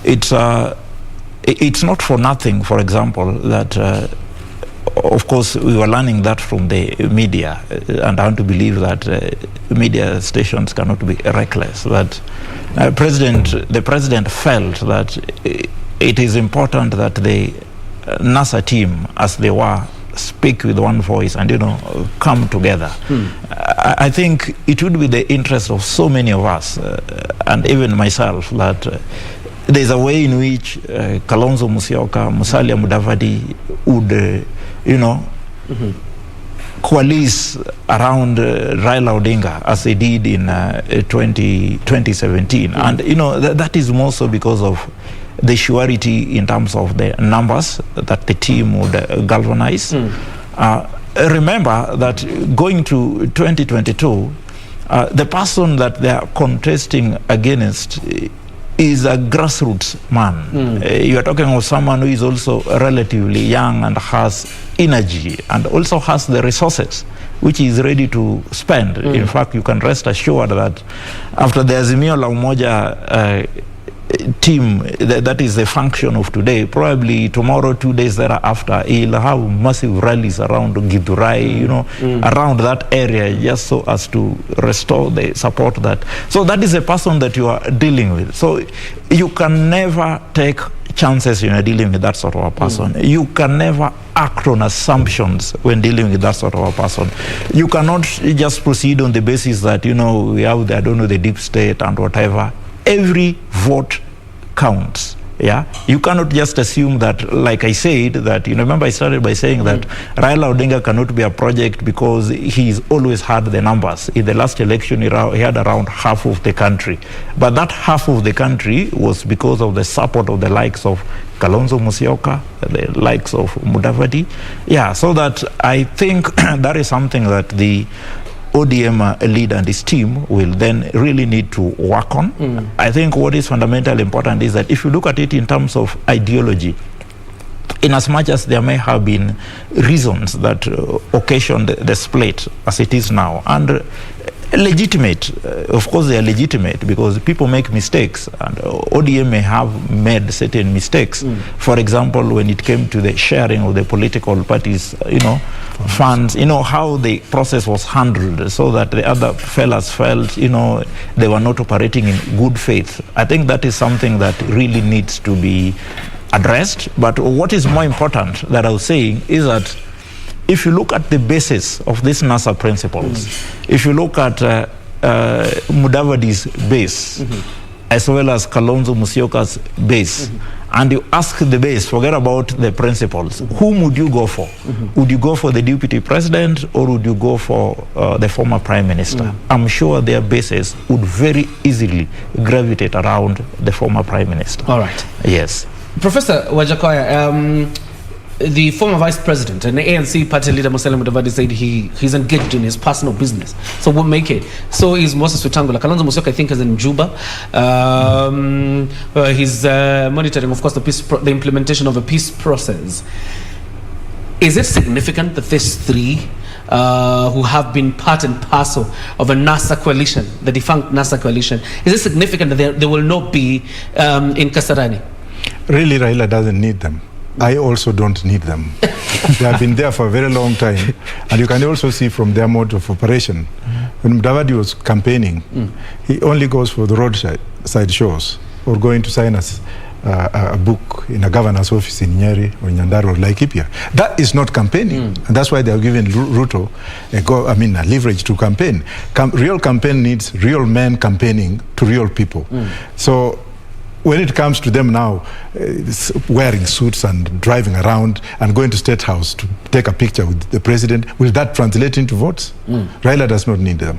it's not for nothing, for example, that of course we were learning that from the media, and I want to believe that media stations cannot be reckless. That the president felt that it is important that the NASA team, as they were, speak with one voice and come together. I think it would be the interest of so many of us, and even myself, that there's a way in which Kalonzo Musyoka, Musalia Mudavadi would coalesce around Raila Odinga as they did in 2017. And that is more so because of the surety in terms of the numbers that the team would galvanize. Remember that going to 2022, the person that they are contesting against is a grassroots man. You are talking of someone who is also relatively young and has energy and also has the resources which is ready to spend. In fact, you can rest assured that after the Azimio la Umoja team, that is the function of today, probably tomorrow, 2 days thereafter, he'll have massive rallies around Githurai, around that area, just so as to restore the support that. So that is a person that you are dealing with. So you can never take chances when you're dealing with that sort of a person. You can never act on assumptions when dealing with that sort of a person. You cannot just proceed on the basis that, we have the, the deep state and whatever. Every vote counts. Yeah, you cannot just assume that, like I said, that remember I started by saying that Raila Odinga cannot be a project because he's always had the numbers. In the last election, he had around half of the country, but that half of the country was because of the support of the likes of Kalonzo Musyoka, the likes of Mudavadi. Yeah, so that I think that is something that the ODM leader and his team will then really need to work on. I think what is fundamentally important is that if you look at it in terms of ideology, in as much as there may have been reasons that occasioned the split as it is now, and legitimate, of course they are legitimate because people make mistakes, and ODM may have made certain mistakes. For example, when it came to the sharing of the political parties, funds, how the process was handled, so that the other fellas felt, they were not operating in good faith. I think that is something that really needs to be addressed. But what is more important that I was saying is that if you look at the basis of these NASA principles, if you look at Mudavadi's base, as well as Kalonzo Musyoka's base, and you ask the base, forget about the principles, whom would you go for? Would you go for the deputy president, or would you go for the former prime minister? I'm sure their bases would very easily gravitate around the former prime minister. All right. Yes. Professor Wajakoya, the former vice president and the ANC party leader Musalia Mudavadi said he's engaged in his personal business. So we'll make it. So is Moses Wetangula. Kalonzo Musyoka, I think, is in Juba. He's monitoring, of course, the implementation of a peace process. Is it significant that these three who have been part and parcel of a NASA coalition, the defunct NASA coalition, is it significant that they will not be in Kasarani? Really, Raila doesn't need them. I also don't need them. They have been there for a very long time. And you can also see from their mode of operation. When Mudavadi was campaigning, he only goes for the roadside shows or going to sign a book in a governor's office in Nyeri or Nyandarua or Laikipia. That is not campaigning. And that's why they are giving Ruto a leverage to campaign. Real campaign needs real men campaigning to real people. So when it comes to them now wearing suits and driving around and going to State House to take a picture with the president, will that translate into votes? Raila does not need them.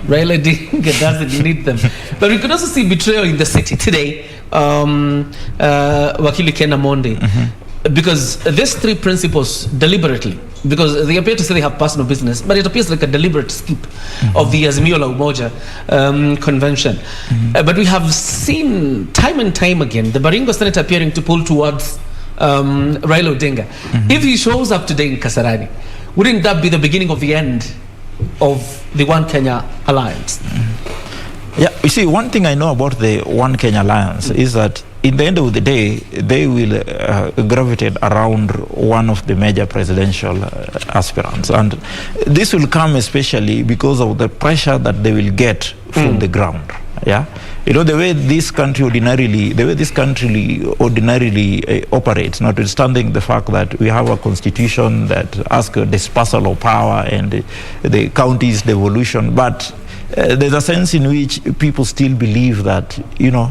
Raila doesn't need them. But we could also see betrayal in the city today. Wakili Kena Monde. because these three principles deliberately, because they appear to say they have personal business, but it appears like a deliberate skip of the Azimio la Umoja convention. But we have seen time and time again the Baringo Senate appearing to pull towards Raila Odinga. If he shows up today in Kasarani, wouldn't that be the beginning of the end of the One Kenya Alliance? Yeah, you see, one thing I know about the One Kenya Alliance is that in the end of the day, they will gravitate around one of the major presidential aspirants. And this will come especially because of the pressure that they will get from the ground. Yeah, you know, the way this country ordinarily operates, notwithstanding the fact that we have a constitution that asks a dispersal of power and the county's devolution, but there's a sense in which people still believe that, you know,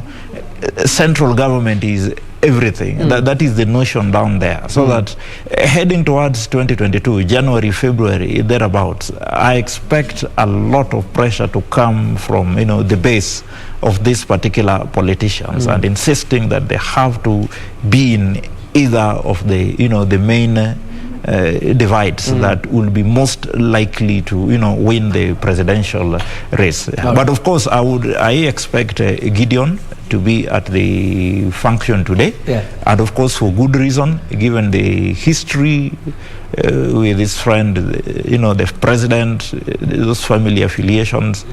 central government is everything. That is the notion down there. So that heading towards 2022, January, February, thereabouts, I expect a lot of pressure to come from, you know, the base of these particular politicians and insisting that they have to be in either of the, you know, the main divides that will be most likely to, you know, win the presidential race. But of course, I expect Gideon to be at the function today, and of course for good reason, given the history with his friend, you know, the president, those family affiliations.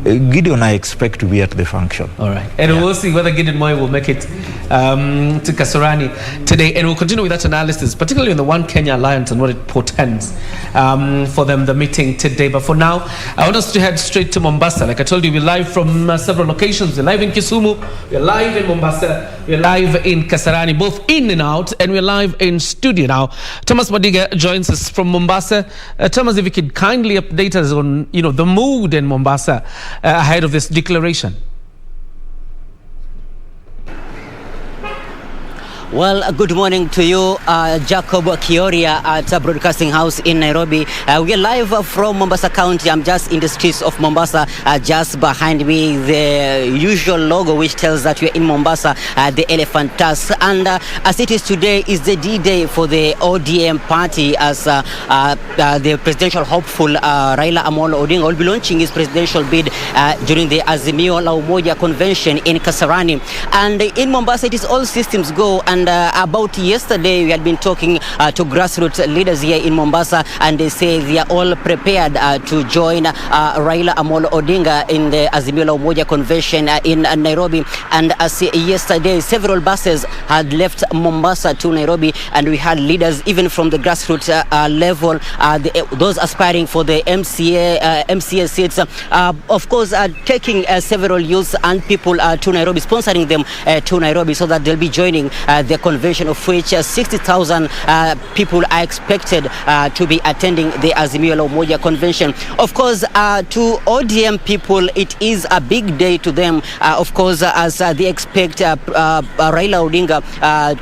Gideon, I expect to be at the function. All right, and we'll see whether Gideon Moi will make it to Kasarani today, and we'll continue with that analysis, particularly in the One Kenya Alliance and what it portends for them, the meeting today. But for now, I want us to head straight to Mombasa. Like I told you, we're live from several locations. We're live in Kisumu, we're live in Mombasa, we're live in Kasarani, both in and out, and we're live in studio now. Thomas Odinga joins us from Mombasa. Thomas, if you could kindly update us on, you know, the mood in Mombasa ahead of this declaration. Well, good morning to you, Jacob Kioria at Broadcasting House in Nairobi. We are live from Mombasa County. I'm just in the streets of Mombasa. Just behind me, the usual logo which tells that we're in Mombasa, the Elephant Tusk. And as it is today, is the D-Day for the ODM party, as the presidential hopeful Raila Amolo Odinga will be launching his presidential bid during the Azimio la Umoja convention in Kasarani. And in Mombasa, it is all systems go. And about yesterday, we had been talking to grassroots leaders here in Mombasa, and they say they are all prepared to join Raila Amolo Odinga in the Azimio la Umoja convention in Nairobi. And as yesterday, several buses had left Mombasa to Nairobi, and we had leaders even from the grassroots level, those aspiring for the MCA seats, of course, taking several youths and people to Nairobi, sponsoring them to Nairobi, so that they'll be joining the convention, of which 60,000 people are expected to be attending the Azimio la Umoja convention. Of course, to ODM people, it is a big day to them, of course, as they expect Raila Odinga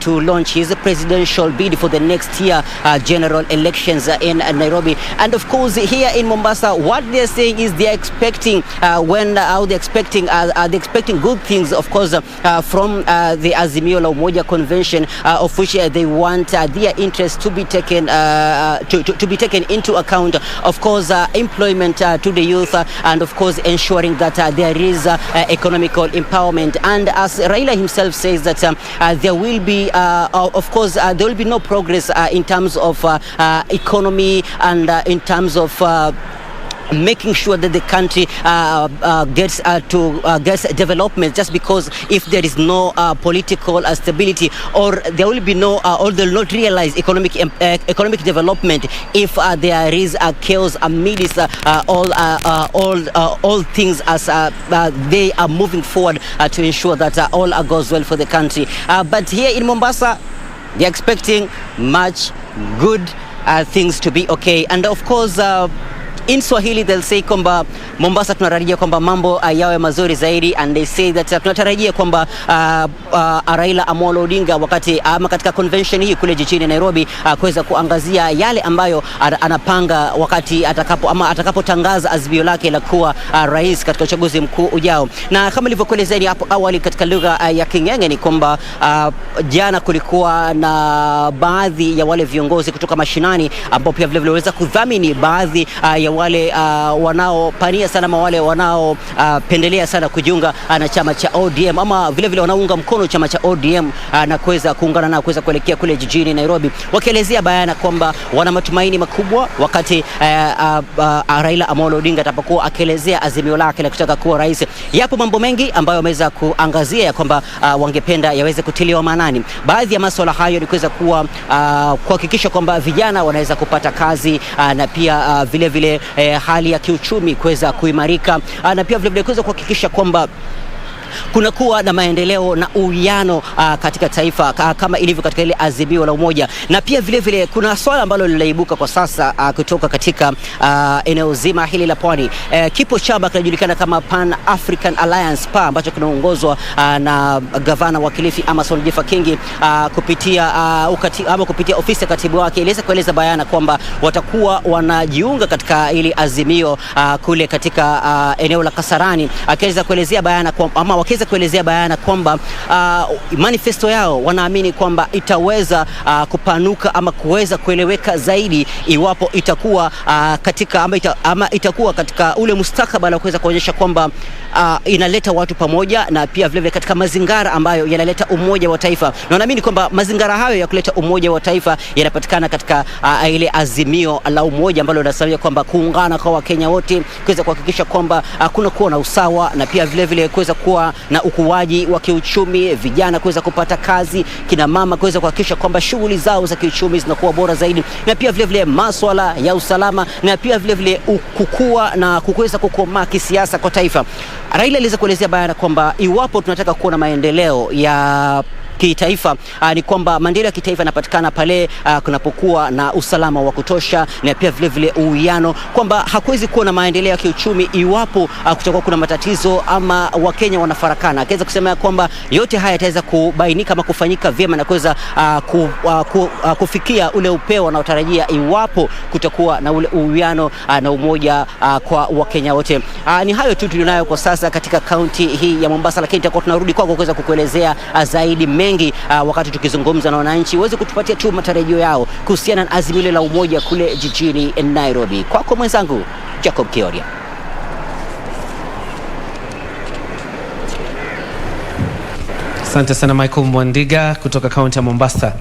to launch his presidential bid for the next year general elections in Nairobi. And of course, here in Mombasa, what they're saying is they're expecting they're expecting good things, of course, from the Azimio la Umoja convention, of which they want their interests to be taken to be taken into account. Of course, employment to the youth, and of course ensuring that there is economical empowerment. And as Raila himself says that there will be, of course, there will be no progress in terms of economy and in terms of making sure that the country gets development, just because if there is no political stability, or there will be no, or they'll not realize economic development if there is chaos amidst all things as they are moving forward to ensure that all goes well for the country. But here in Mombasa, they're expecting much good things to be okay. And of course, in Swahili they'll say kwamba Mombasa tunatarajia kwamba mambo yawe mazuri zaidi, and they say that tunatarajia kwamba Raila Amolo Odinga wakati ama katika convention hii kule jijini Nairobi kuweza kuangazia yale ambayo anapanga wakati atakapotangaza azimio lake la kuwa rais katika uchaguzi mkuu ujao. Na kama nilivyokuelezea hapo awali katika lugha ya King'eng'e ni kwamba jana kulikuwa na baadhi ya wale viongozi kutoka mashinani ambao pia vile waliweza kudhamini baadhi ya wale wanaopania sana ama wale wanaopendelea sana kujiunga na chama cha ODM ama vile wanaunga mkono chama cha ODM na kuweza kuungana na kuweza kuelekea kule jijini Nairobi, wakielezea bayana kwamba wana matumaini makubwa wakati Raila Amolo Odinga atapokuwa akielezea azimio lake la kutaka kuwa rais. Yapo mambo mengi ambayo wameweza kuangazia ya kwamba wangependa yaweze kutiliwa maanani. Baadhi ya masuala hayo ni kuweza kuhakikisha kwamba vijana wanaweza kupata kazi na pia vile hali ya kiuchumi kuweza kuimarika na pia vile kuweza kuhakikisha kwamba kunakuwa na maendeleo na uwiano katika taifa kama ilivyo katika ile azimio la umoja. Na pia vile kuna swala ambalo linaibuka kwa sasa kutoka katika eneo zima hili la pwani. Kipo chama kinajulikana kama Pan African Alliance PA ambacho kinaongozwa na gavana wa Kilifi Amason Jeffa Kingi kupitia ofisi ya katibu wake iliweza kueleza bayana kwamba watakuwa wanajiunga katika ili azimio kule katika eneo la Kasarani, akiweza kuelezea bayana wakiweza kuelezea bayana kwamba manifesto yao wanaamini kwamba itaweza kupanuka ama kuweza kueleweka zaidi iwapo itakuwa katika itakuwa katika ule mustakabali wa kuweza kuonyesha kwamba inaleta watu pamoja na pia vile katika mazingara ambayo yanaleta umoja wa taifa. Na wanaamini kwamba mazingara hayo ya kuleta umoja wa taifa yanapatikana katika ile azimio la umoja ambalo linasema kwamba kuungana kwa Wakenya wote, kuweza kuhakikisha kwamba kuna kuwa na usawa na pia vile kuweza kuwa na ukuaji wa kiuchumi, vijana kuweza kupata kazi, kina mama kuweza kuhakikisha kwamba shughuli zao za kiuchumi zinakuwa bora zaidi, na pia vile masuala ya usalama na pia vile kukua na kuweza kukomaa kisiasa kwa taifa. Raila aliweza kuelezea bayana kwamba iwapo tunataka kuona maendeleo ya kitaifa ni kwamba maendeleo ya kitaifa yanapatikana pale kunapokuwa na usalama wa kutosha na pia vile uwiano, kwamba hakuwezi kuwa na maendeleo ya kiuchumi iwapo kutakuwa kuna matatizo ama Wakenya wanafarakana. Akaweza kusema kwamba yote haya yataweza kubainika ama kufanyika vyema na kuweza kufikia ule upeo wanaotarajia iwapo kutakuwa na ule uwiano na umoja kwa Wakenya wote. Ni hayo tu tulionayo kwa sasa katika kaunti hii ya Mombasa, lakini tutakuwa tunarudi kwako kuweza kukuelezea zaidi mengi wakati tukizungumza na wananchi waweze kutupatia tu matarajio yao kuhusiana na azimio la umoja kule jijini Nairobi. Kwako mwenzangu Jacob Kioria. Asante sana Michael Mwandiga kutoka kaunti ya Mombasa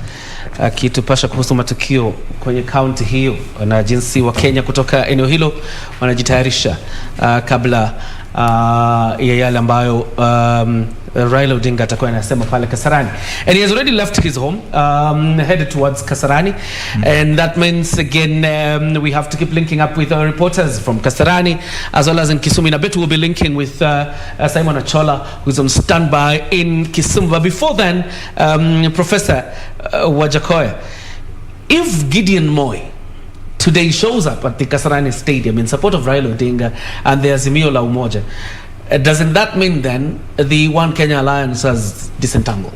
akitupasha kuhusu matukio kwenye kaunti hiyo na jinsi wa Kenya kutoka eneo hilo wanajitayarisha kabla ya yale ambayo Raila Odinga atakuwa anasema pale Kasarani. And he has already left his home, headed towards Kasarani. And that means again we have to keep linking up with our reporters from Kasarani as well as in Kisumu. In a bit we'll be linking with Simon Achola, who's on standby in Kisumu. But before then, Professor Wajakoya, if Gideon Moi today shows up at the Kasarani Stadium in support of Raila Odinga and the Azimio la Umoja, doesn't that mean then the One Kenya Alliance has disentangled?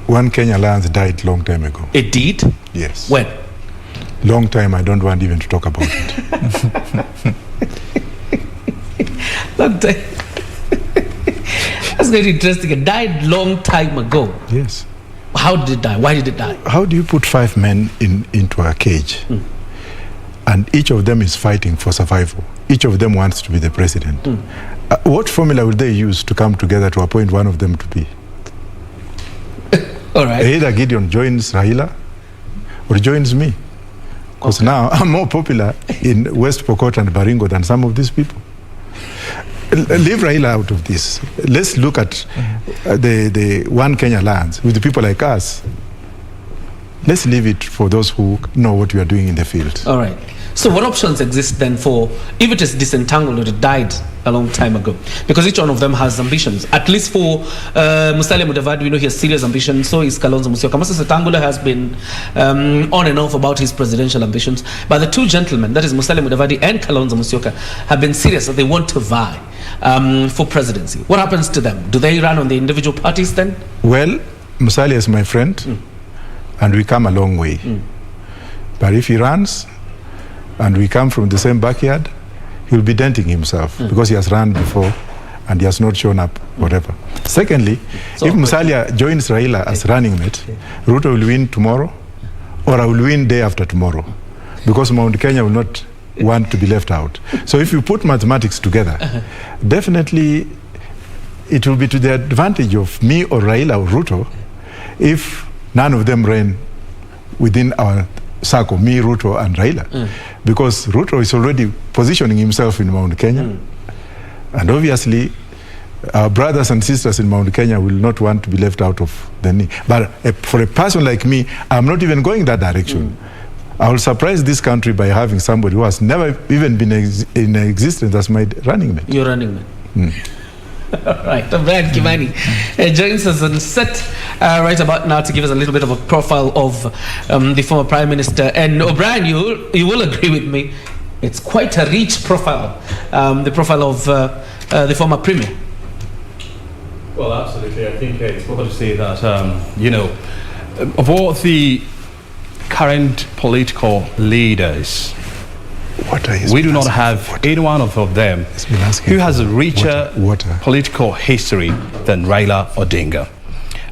One Kenya Alliance died long time ago. It did? Yes. When? Long time, I don't want even to talk about it. Long time. That's very interesting. It died long time ago. Yes. How did it die? Why did it die? How do you put 5 men into a cage? And each of them is fighting for survival. Each of them wants to be the president. What formula will they use to come together to appoint one of them to be? All right. Either Gideon joins Raila or joins me. Because now I'm more popular in West Pokot and Baringo than some of these people. Leave Raila out of this. Let's look at the One Kenya Alliance with the people like us. let's leave it for those who know what we are doing in the field. All right. So what options exist then for, if it is disentangled or it died a long time ago? Because each one of them has ambitions. At least for Musalia Mudavadi, we know he has serious ambitions. So is Kalonzo Musyoka. Moses Wetangula has been on and off about his presidential ambitions. But the two gentlemen, that is Musalia Mudavadi and Kalonzo Musyoka, have been serious that they want to vie for presidency. What happens to them? Do they run on the individual parties then? Well, Musalia is my friend, and we come a long way. But if he runs, and we come from the same backyard, he'll be denting himself because he has run before and he has not shown up, whatever. Secondly, so if Musalia joins Raila as running mate, Ruto will win tomorrow, or I will win day after tomorrow, because Mount Kenya will not want to be left out. So if you put mathematics together, definitely it will be to the advantage of me or Raila or Ruto if none of them ran within our circle, me, Ruto, and Raila. Because Ruto is already positioning himself in Mount Kenya. And obviously, our brothers and sisters in Mount Kenya will not want to be left out of the knee. But for a person like me, I'm not even going that direction. I will surprise this country by having somebody who has never even been in existence as my running mate. Your running mate. Right, O'Brien Kimani joins us on set right about now to give us a little bit of a profile of the former Prime Minister. And O'Brien, you will agree with me, it's quite a rich profile, the profile of the former Premier. Well, absolutely. I think it's proper to say that, you know, of all the current political leaders, we do not have any one of them who has a richer political history than Raila Odinga.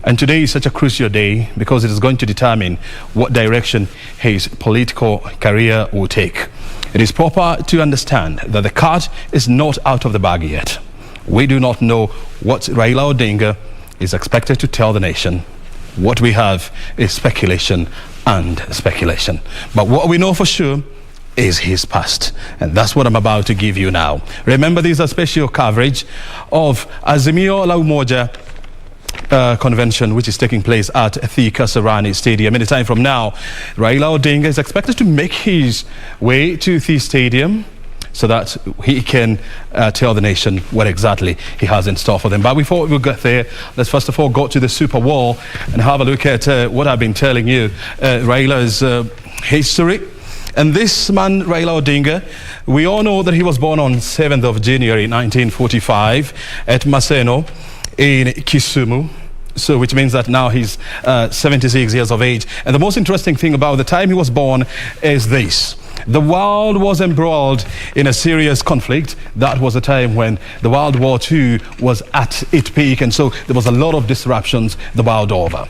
And today is such a crucial day because it is going to determine what direction his political career will take. It is proper to understand that the cat is not out of the bag yet. We do not know what Raila Odinga is expected to tell the nation. What we have is speculation and speculation. But what we know for sure is his past, and that's what I'm about to give you now. Remember, this is a special coverage of Azimio La Umoja convention, which is taking place at the Kasarani Stadium. Any time from now, Raila Odinga is expected to make his way to the stadium so that he can tell the nation what exactly he has in store for them. But before we get there, let's first of all go to the Super Wall and have a look at what I've been telling you, Raila's history. And this man, Raila Odinga, we all know that he was born on 7th of January 1945 at Maseno in Kisumu. So which means that now he's 76 years of age. And the most interesting thing about the time he was born is this. The world was embroiled in a serious conflict. That was a time when the World War II was at its peak, and so there was a lot of disruptions the world over.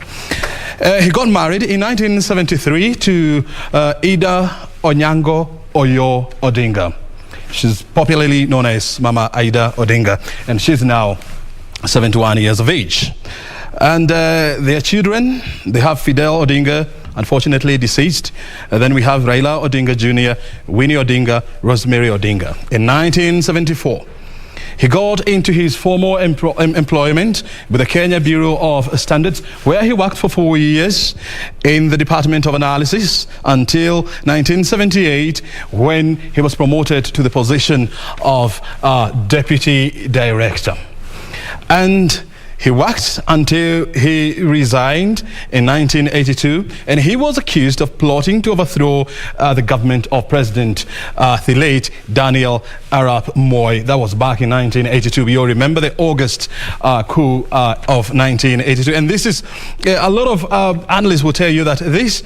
He got married in 1973 to Ida Onyango Oyo Odinga. She's popularly known as Mama Ida Odinga, and she's now 71 years of age. And their children, they have Fidel Odinga, unfortunately deceased. And then we have Raila Odinga Jr., Winnie Odinga, Rosemary Odinga. In 1974, he got into his former employment with the Kenya Bureau of Standards, where he worked for 4 years in the Department of Analysis until 1978, when he was promoted to the position of Deputy Director. And he worked until he resigned in 1982, and he was accused of plotting to overthrow the government of President the late Daniel Arap Moi. That was back in 1982. We all remember the August coup of 1982, and this is a lot of analysts will tell you that this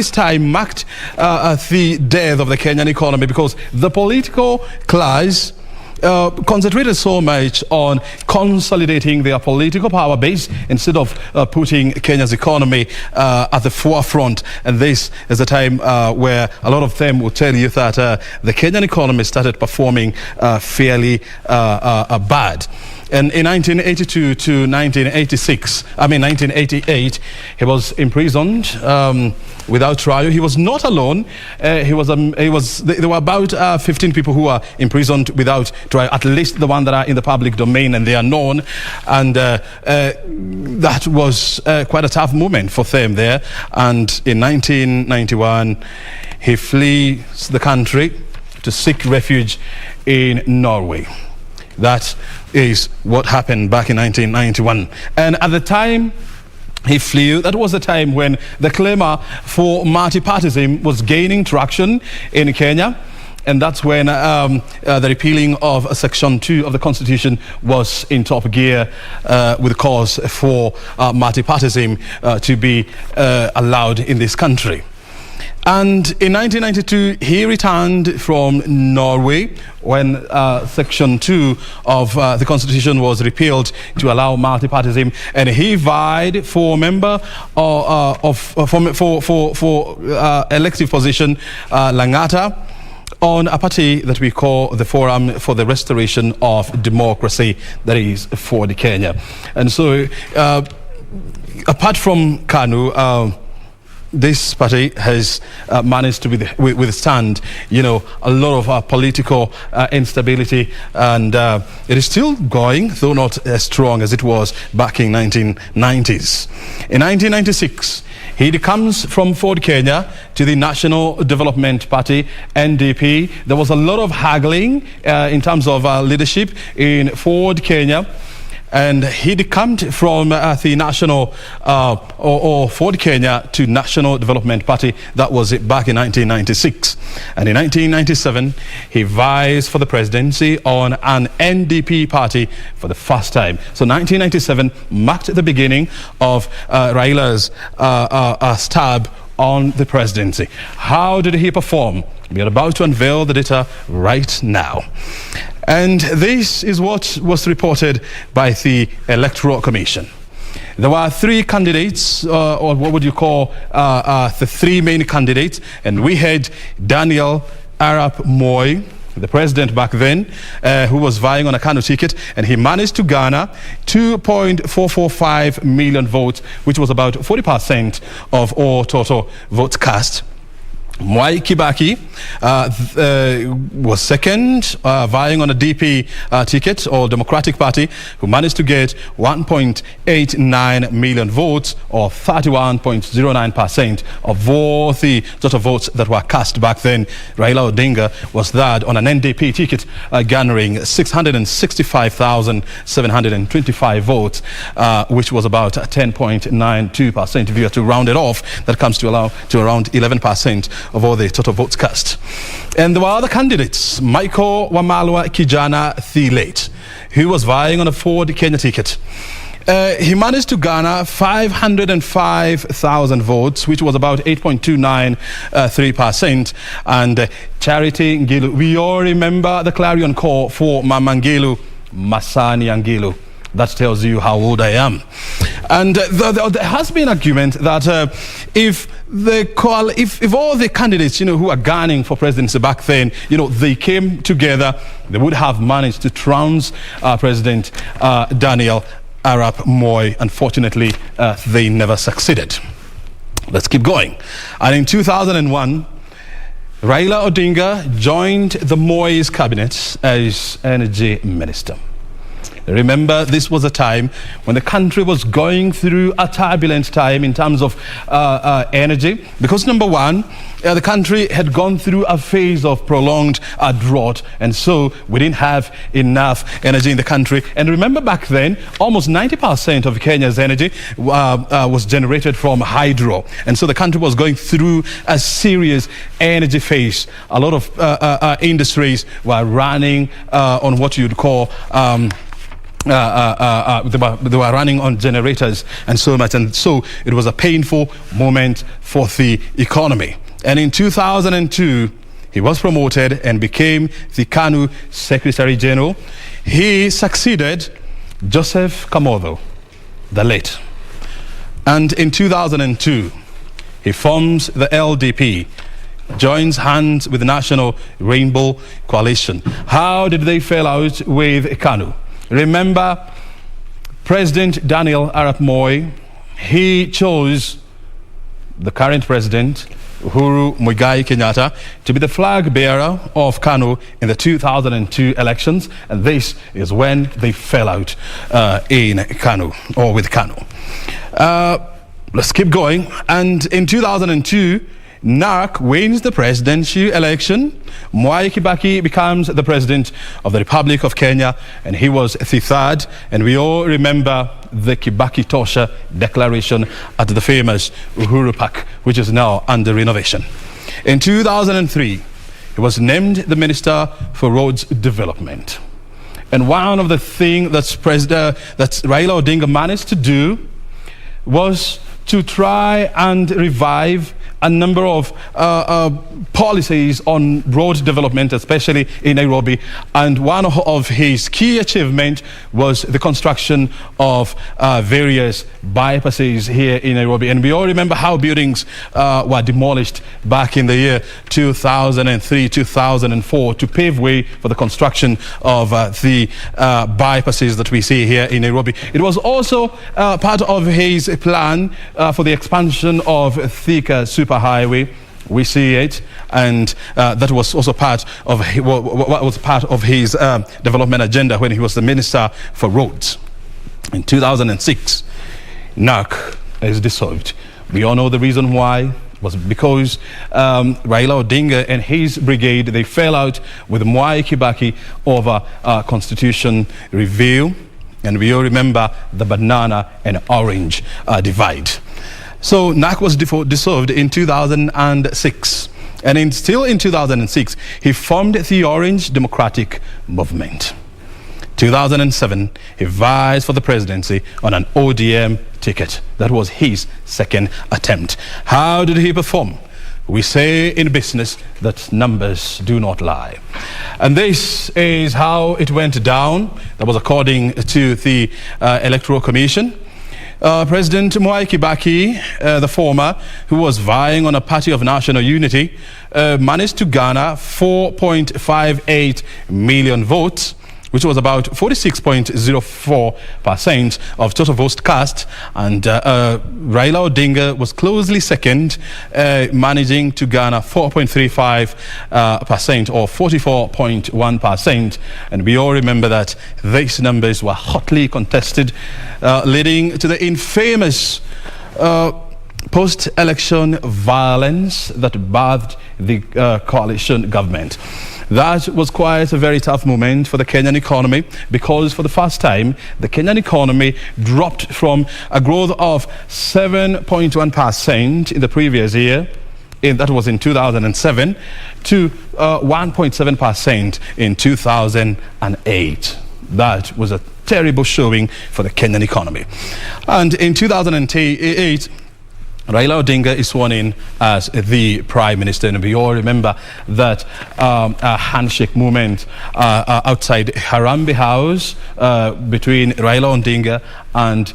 time marked the death of the Kenyan economy, because the political class concentrated so much on consolidating their political power base instead of putting Kenya's economy at the forefront. And this is a time where a lot of them will tell you that the Kenyan economy started performing fairly bad. And in 1982 to 1988, he was imprisoned without trial. He was not alone. There were about 15 people who were imprisoned without trial, at least the ones that are in the public domain, and they are known. And that was quite a tough moment for them there. And in 1991, he flees the country to seek refuge in Norway. That is what happened back in 1991. And at the time he flew, that was the time when the clamour for multipartyism was gaining traction in Kenya. And that's when the repealing of Section 2 of the Constitution was in top gear, with cause for multipartyism to be allowed in this country. And in 1992, he returned from Norway when Section 2 of the Constitution was repealed to allow multipartyism, and he vied for member for elective position Langata on a party that we call the Forum for the Restoration of Democracy, that is for the Kenya. And so, apart from KANU, this party has managed to withstand, a lot of political instability, and it is still going, though not as strong as it was back in 1990s. In 1996, he comes from Ford Kenya to the National Development Party, NDP. There was a lot of haggling in terms of leadership in Ford Kenya. And he decamped from the National or Ford Kenya to National Development Party. That was it back in 1996. And in 1997, he vies for the presidency on an NDP party for the first time. So 1997 marked the beginning of Raila's stab on the presidency. How did he perform? We are about to unveil the data right now. And this is what was reported by the Electoral Commission. There were three candidates, or what would you call the three main candidates, and we had Daniel Arap Moi, the president back then, who was vying on a KANU ticket, and he managed to garner 2.445 million votes, which was about 40% of all total votes cast. Mwai Kibaki was second, vying on a DP ticket, or Democratic Party, who managed to get 1.89 million votes, or 31.09% of all the total votes that were cast back then. Raila Odinga was third on an NDP ticket, garnering 665,725 votes, which was about 10.92%. If you were to round it off, that comes to around 11% of all the total votes cast. And there were other candidates. Michael Wamalwa Kijana Thilet, who was vying on a Ford Kenya ticket. He managed to garner 505,000 votes, which was about 8.293%. And Charity Ngilu, we all remember the clarion call for Mama Ngilu, Masani Ngilu. That tells you how old I am. And there has been argument that if all the candidates, who are gunning for presidency back then, they came together, they would have managed to trounce President Daniel Arap Moi. Unfortunately, they never succeeded. Let's keep going. And in 2001, Raila Odinga joined the Moi's cabinet as energy minister. Remember, this was a time when the country was going through a turbulent time in terms of energy, because number one, the country had gone through a phase of prolonged drought, and so we didn't have enough energy in the country. And remember, back then, almost 90% of Kenya's energy was generated from hydro, and so the country was going through a serious energy phase. A lot of industries were running on what you'd call they were running on generators and so much, and so it was a painful moment for the economy. And in 2002, he was promoted and became the KANU Secretary General. He succeeded Joseph Kamotho, the late. And in 2002, he forms the LDP, joins hands with the National Rainbow Coalition. How did they fail out with KANU? remember President Daniel Arap Moi, he chose the current president, Uhuru Muigai Kenyatta, to be the flag bearer of Kanu in the 2002 elections, and this is when they fell out in Kanu, or with Kanu. Let's keep going. And in 2002, NARC wins the presidential election. Mwai Kibaki becomes the president of the Republic of Kenya, and he was the third. And we all remember the Kibaki Tosha declaration at the famous Uhuru Park, which is now under renovation. In 2003, he was named the Minister for Roads Development. And one of the things that Raila Odinga managed to do was to try and revive a number of policies on road development, especially in Nairobi. And one of his key achievements was the construction of various bypasses here in Nairobi. And we all remember how buildings were demolished back in the year 2003, 2004 to pave way for the construction of the bypasses that we see here in Nairobi. It was also part of his plan for the expansion of Thika Superhighway. We see it, and that was also part of what was part of his development agenda when he was the Minister for Roads. In 2006, NARC is dissolved. We all know the reason why. Was because Raila Odinga and his brigade, they fell out with Mwai Kibaki over constitution review, and we all remember the banana and orange divide. So NARC was dissolved in 2006, and still in 2006 he formed the Orange Democratic Movement. 2007 he vied for the presidency on an ODM ticket. That was his second attempt. How did he perform? We say in business that numbers do not lie. And this is how it went down. That was according to the Electoral Commission. President Mwai Kibaki, the former, who was vying on a party of national unity, managed to garner 4.58 million votes, which was about 46.04% of total votes cast, and Raila Odinga was closely second, managing to garner 4.35% or 44.1%. And we all remember that these numbers were hotly contested, leading to the infamous post-election violence that birthed the coalition government. That was quite a very tough moment for the Kenyan economy, because for the first time, the Kenyan economy dropped from a growth of 7.1% in the previous year, that was in 2007, to 1.7% in 2008. That was a terrible showing for the Kenyan economy. And in 2008, Raila Odinga is sworn in as the Prime Minister, and we all remember that a handshake movement outside Harambee House between Raila Odinga and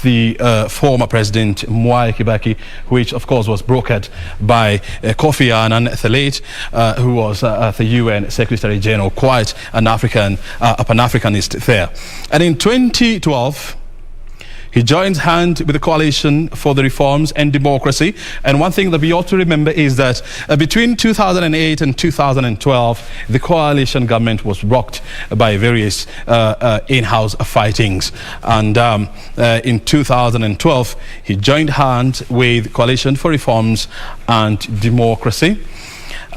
the former President Mwai Kibaki, which of course was brokered by Kofi Annan, the late, who was the UN Secretary General, quite an Pan-Africanist there. And in 2012, he joins hands with the Coalition for the Reforms and Democracy. And one thing that we ought to remember is that between 2008 and 2012, the coalition government was rocked by various in-house fightings. And in 2012, he joined hands with Coalition for Reforms and Democracy.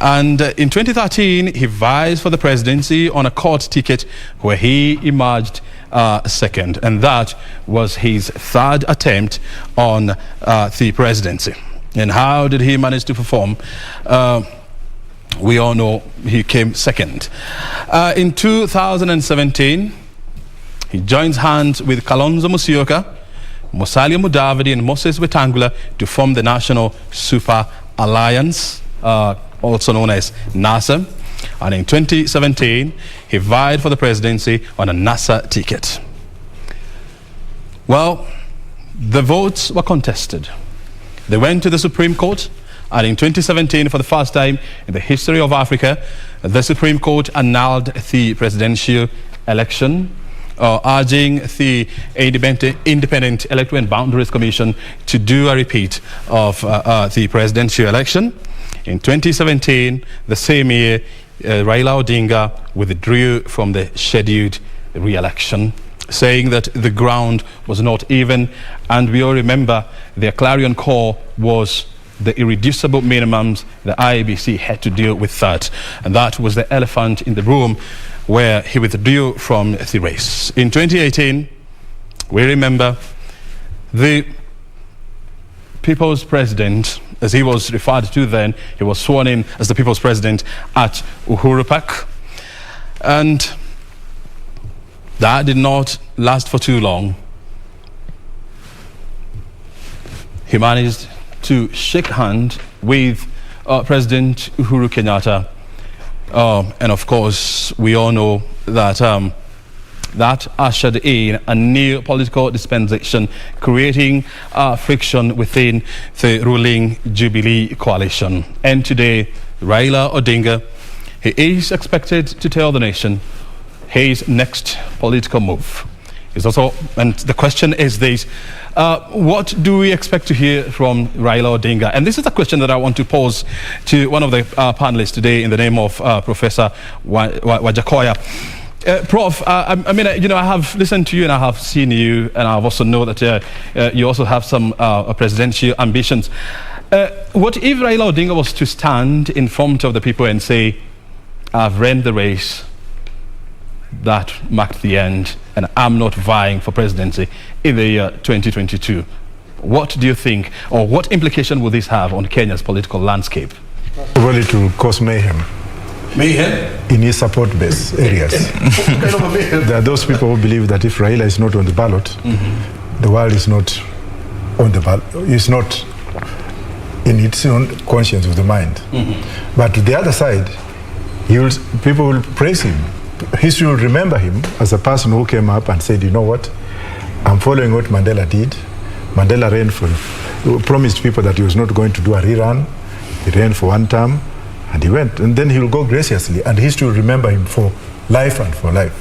And in 2013, he vies for the presidency on a court ticket where he emerged second. And that was his third attempt on the presidency. And how did he manage to perform? We all know he came second. In 2017, he joins hands with Kalonzo Musyoka, Musalia Mudavadi and Moses Wetangula to form the National Super Alliance, also known as NASA. And in 2017, he vied for the presidency on a NASA ticket. Well, the votes were contested. They went to the Supreme Court, and in 2017, for the first time in the history of Africa, the Supreme Court annulled the presidential election. urging the Independent Electoral and Boundaries Commission to do a repeat of the presidential election. In 2017, the same year, Raila Odinga withdrew from the scheduled re-election, saying that the ground was not even, and we all remember their clarion call was the irreducible minimums the IEBC had to deal with that. And that was the elephant in the room where he withdrew from the race. In 2018, we remember the People's President, as he was referred to then, he was sworn in as the People's President at Uhuru Park. And that did not last for too long. He managed to shake hands with President Uhuru Kenyatta. And of course, we all know that that ushered in a new political dispensation, creating friction within the ruling Jubilee coalition. And today, Raila Odinga, he is expected to tell the nation his next political move. Is also, and the question is this: what do we expect to hear from Raila Odinga? And this is a question that I want to pose to one of the panelists today in the name of Professor Wajakoya. Prof, I mean, you know, I have listened to you and I have seen you, and I also know that you also have some presidential ambitions. What if Raila Odinga was to stand in front of the people and say, I've ran the race, that marked the end, and I'm not vying for presidency in the year 2022. What do you think, or what implication will this have on Kenya's political landscape? Well, it will cause mayhem. Mayhem? In his support base areas. There are those people who believe that if Raila is not on the ballot, the world is not on the ballot, is not in its own conscience of the mind. But to the other side, people will praise him. History will remember him as a person who came up and said, you know what, I'm following what Mandela did. Mandela ran promised people that he was not going to do a rerun. He ran for one term and he went. And then he will go graciously, and history will remember him for life and for life.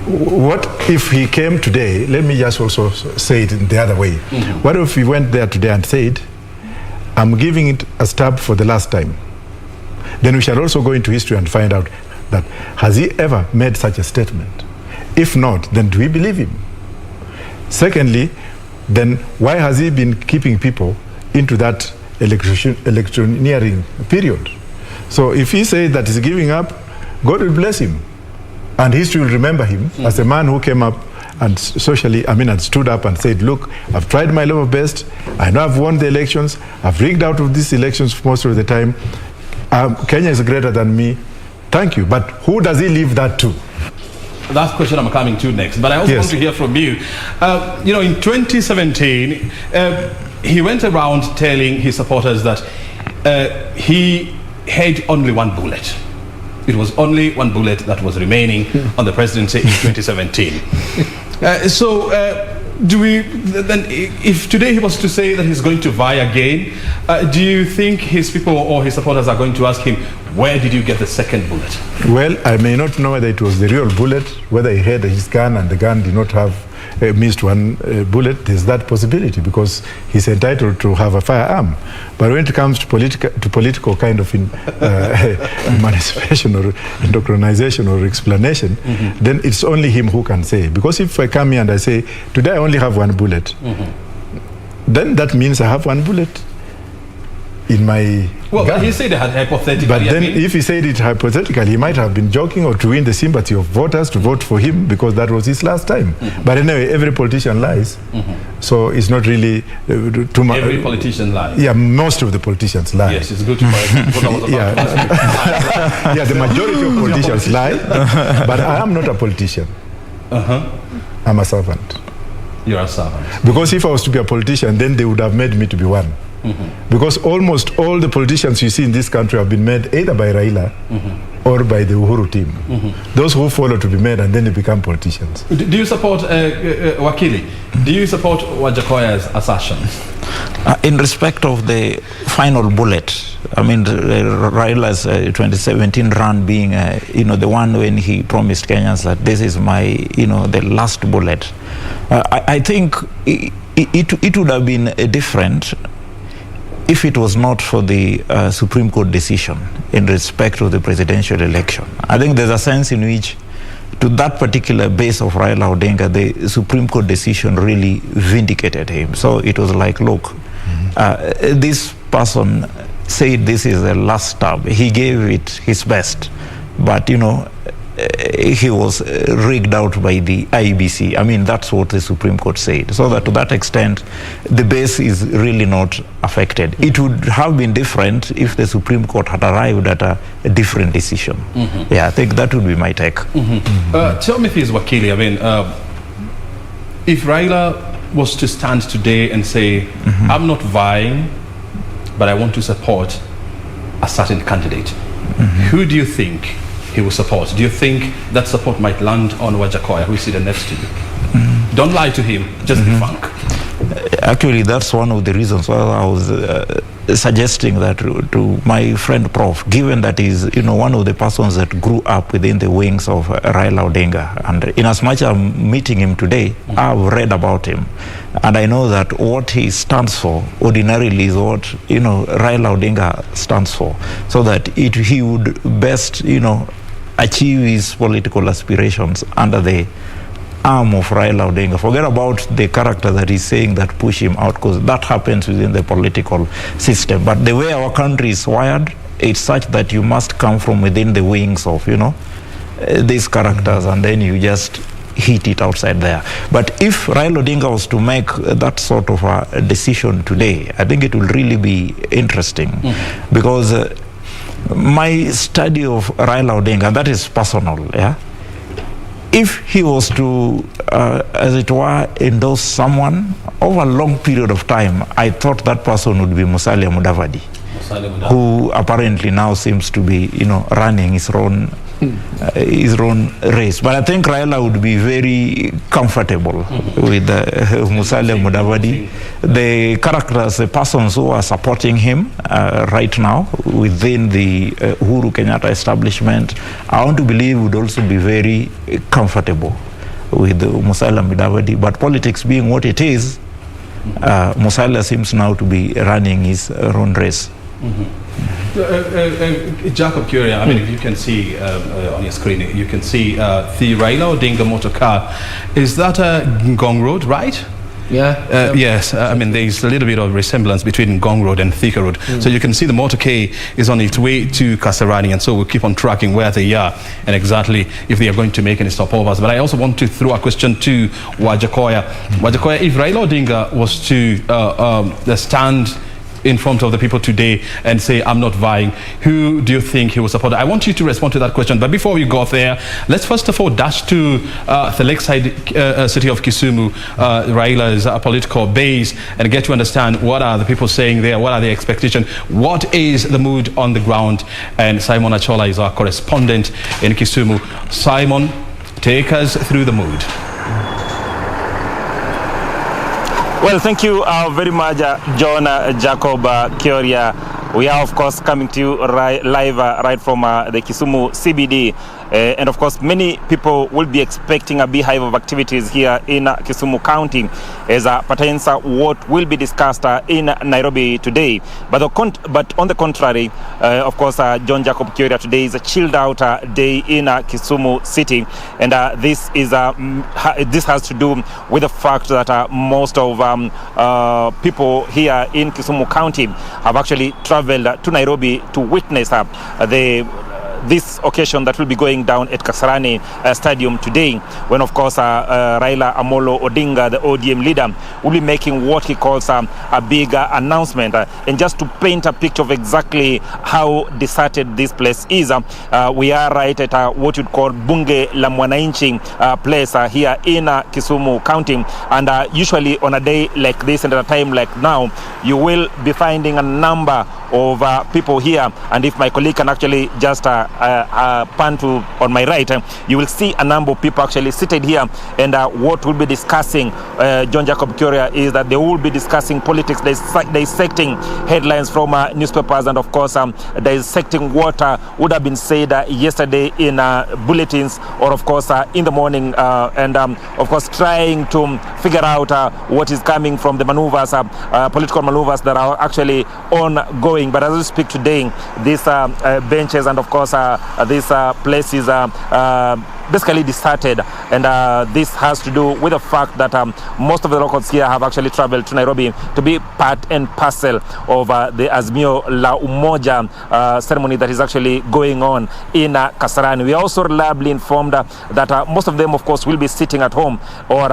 What if he came today? Let me just also say it in the other way. What if he went there today and said, I'm giving it a stab for the last time? Then we shall also go into history and find out that has he ever made such a statement? If not, then do we believe him? Secondly, then why has he been keeping people into that electioneering period? So if he says that he's giving up, God will bless him. And history will remember him as a man who came up and and stood up and said, look, I've tried my level best. I know I've won the elections. I've rigged out of these elections most of the time. Kenya is greater than me. Thank you. But who does he leave that to? That's the question I'm coming to next. But I also want to hear from you. You know, in 2017, he went around telling his supporters that he had only one bullet. It was only one bullet that was remaining on the presidency in 2017. Do we then, if today he was to say that he's going to vie again, do you think his people or his supporters are going to ask him, where did you get the second bullet? Well, I may not know whether it was the real bullet, whether he had his gun and the gun did not have missed one bullet. There's that possibility because he's entitled to have a firearm. But when it comes to political kind of manifestation or indoctrination or explanation, then it's only him who can say. Because if I come here and I say, today I only have one bullet, then that means I have one bullet in my gun. He said it hypothetically. But then if he said it hypothetically, he might have been joking or to win the sympathy of voters to vote for him because that was his last time. But anyway, every politician lies. So it's not really too much. Every politician lies. Yeah, most of the politicians lie. Yes, it's good to yeah, the majority of politicians lie. But I am not a politician. I'm a servant. You're a servant. Because if I was to be a politician, then they would have made me to be one. Because almost all the politicians you see in this country have been made either by Raila or by the Uhuru team. Those who follow to be made and then they become politicians. Do you support, Wakili, do you support Wajakoya's assertions? In respect of the final bullet, I mean, Raila's 2017 run being, the one when he promised Kenyans that this is my, the last bullet. I think it would have been different if it was not for the Supreme Court decision in respect of the presidential election. I think there's a sense in which, to that particular base of Raila Odinga, the Supreme Court decision really vindicated him. So it was like, look, this person said this is the last stab. He gave it his best, but he was rigged out by the IBC. I mean, that's what the Supreme Court said. So that to that extent, the base is really not affected. It would have been different if the Supreme Court had arrived at a different decision. Yeah, I think that would be my take. Tell me this, Wakili. I mean, if Raila was to stand today and say, I'm not vying, but I want to support a certain candidate, who do you think he will support? Do you think that support might land on Wajakoya, who is sitting next to you? Don't lie to him, just be frank. Actually, that's one of the reasons why I was suggesting that to my friend Prof, given that he's one of the persons that grew up within the wings of Raila Odinga, and in as much as I'm meeting him today, I've read about him, and I know that what he stands for ordinarily is what Raila Odinga stands for, so that he would best achieve his political aspirations under the arm of Raila Odinga. Forget about the character that he's saying that push him out, because that happens within the political system. But the way our country is wired, it's such that you must come from within the wings of, these characters, and then you just hit it outside there. But if Raila Odinga was to make that sort of a decision today, I think it will really be interesting, because my study of Raila Odinga, and that is personal, yeah, if he was to, as it were, endorse someone over a long period of time, I thought that person would be Musalia Mudavadi, who apparently now seems to be, running his own race. But I think Raila would be very comfortable with Musalia Mudavadi. The characters, the persons who are supporting him right now within the Uhuru Kenyatta establishment, I want to believe would also be very comfortable with Musalia Mudavadi. But politics being what it is, Musalia seems now to be running his own race. Jacob Curia, I mean, if you can see on your screen, you can see the Raila Odinga motor car. Is that Ngong Road, right? Yeah. Yes, I mean, there's a little bit of resemblance between Ngong Road and Thika Road. So you can see the motorcade is on its way to Kasarani, and so we'll keep on tracking where they are and exactly if they are going to make any stopovers. But I also want to throw a question to Wajakoya. Wajakoya, if Raila Odinga was to stand in front of the people today and say, I'm not vying, who do you think he will support? I want you to respond to that question. But before we go there, let's first of all dash to the lakeside city of Kisumu, Raila's political base, and get to understand what are the people saying there, what are the expectations, what is the mood on the ground. And Simon Achola is our correspondent in Kisumu. Simon, take us through the mood. Well, thank you very much, John Jacob Kioria. We are, of course, coming to you live right from the Kisumu CBD. And, of course, many people will be expecting a beehive of activities here in Kisumu County as pertains what will be discussed in Nairobi today. But on the contrary, of course, John Jacob Kioria, today is a chilled out day in Kisumu City. And this has to do with the fact that most of people here in Kisumu County have actually traveled to Nairobi to witness this occasion that will be going down at Kasarani Stadium today, when, of course, Raila Amolo Odinga, the ODM leader, will be making what he calls a big announcement. And just to paint a picture of exactly how deserted this place is, we are right at what you'd call Bunge la Mwananchi place here in Kisumu County. And usually on a day like this and at a time like now, you will be finding a number of people here. And if my colleague can actually just pan to on my right, you will see a number of people actually seated here, and what we'll be discussing, John Jacob Kioria, is that they will be discussing politics, dissecting headlines from newspapers, and of course dissecting what would have been said yesterday in bulletins, or of course in the morning, and of course trying to figure out what is coming from the maneuvers, political maneuvers that are actually ongoing. But as we speak today, these benches and of course these places basically deserted, and this has to do with the fact that most of the locals here have actually traveled to Nairobi to be part and parcel of the Azimio la Umoja ceremony that is actually going on in Kasarani. We are also reliably informed that most of them, of course, will be sitting at home or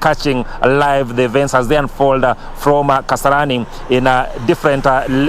catching live the events as they unfold from Kasarani in different,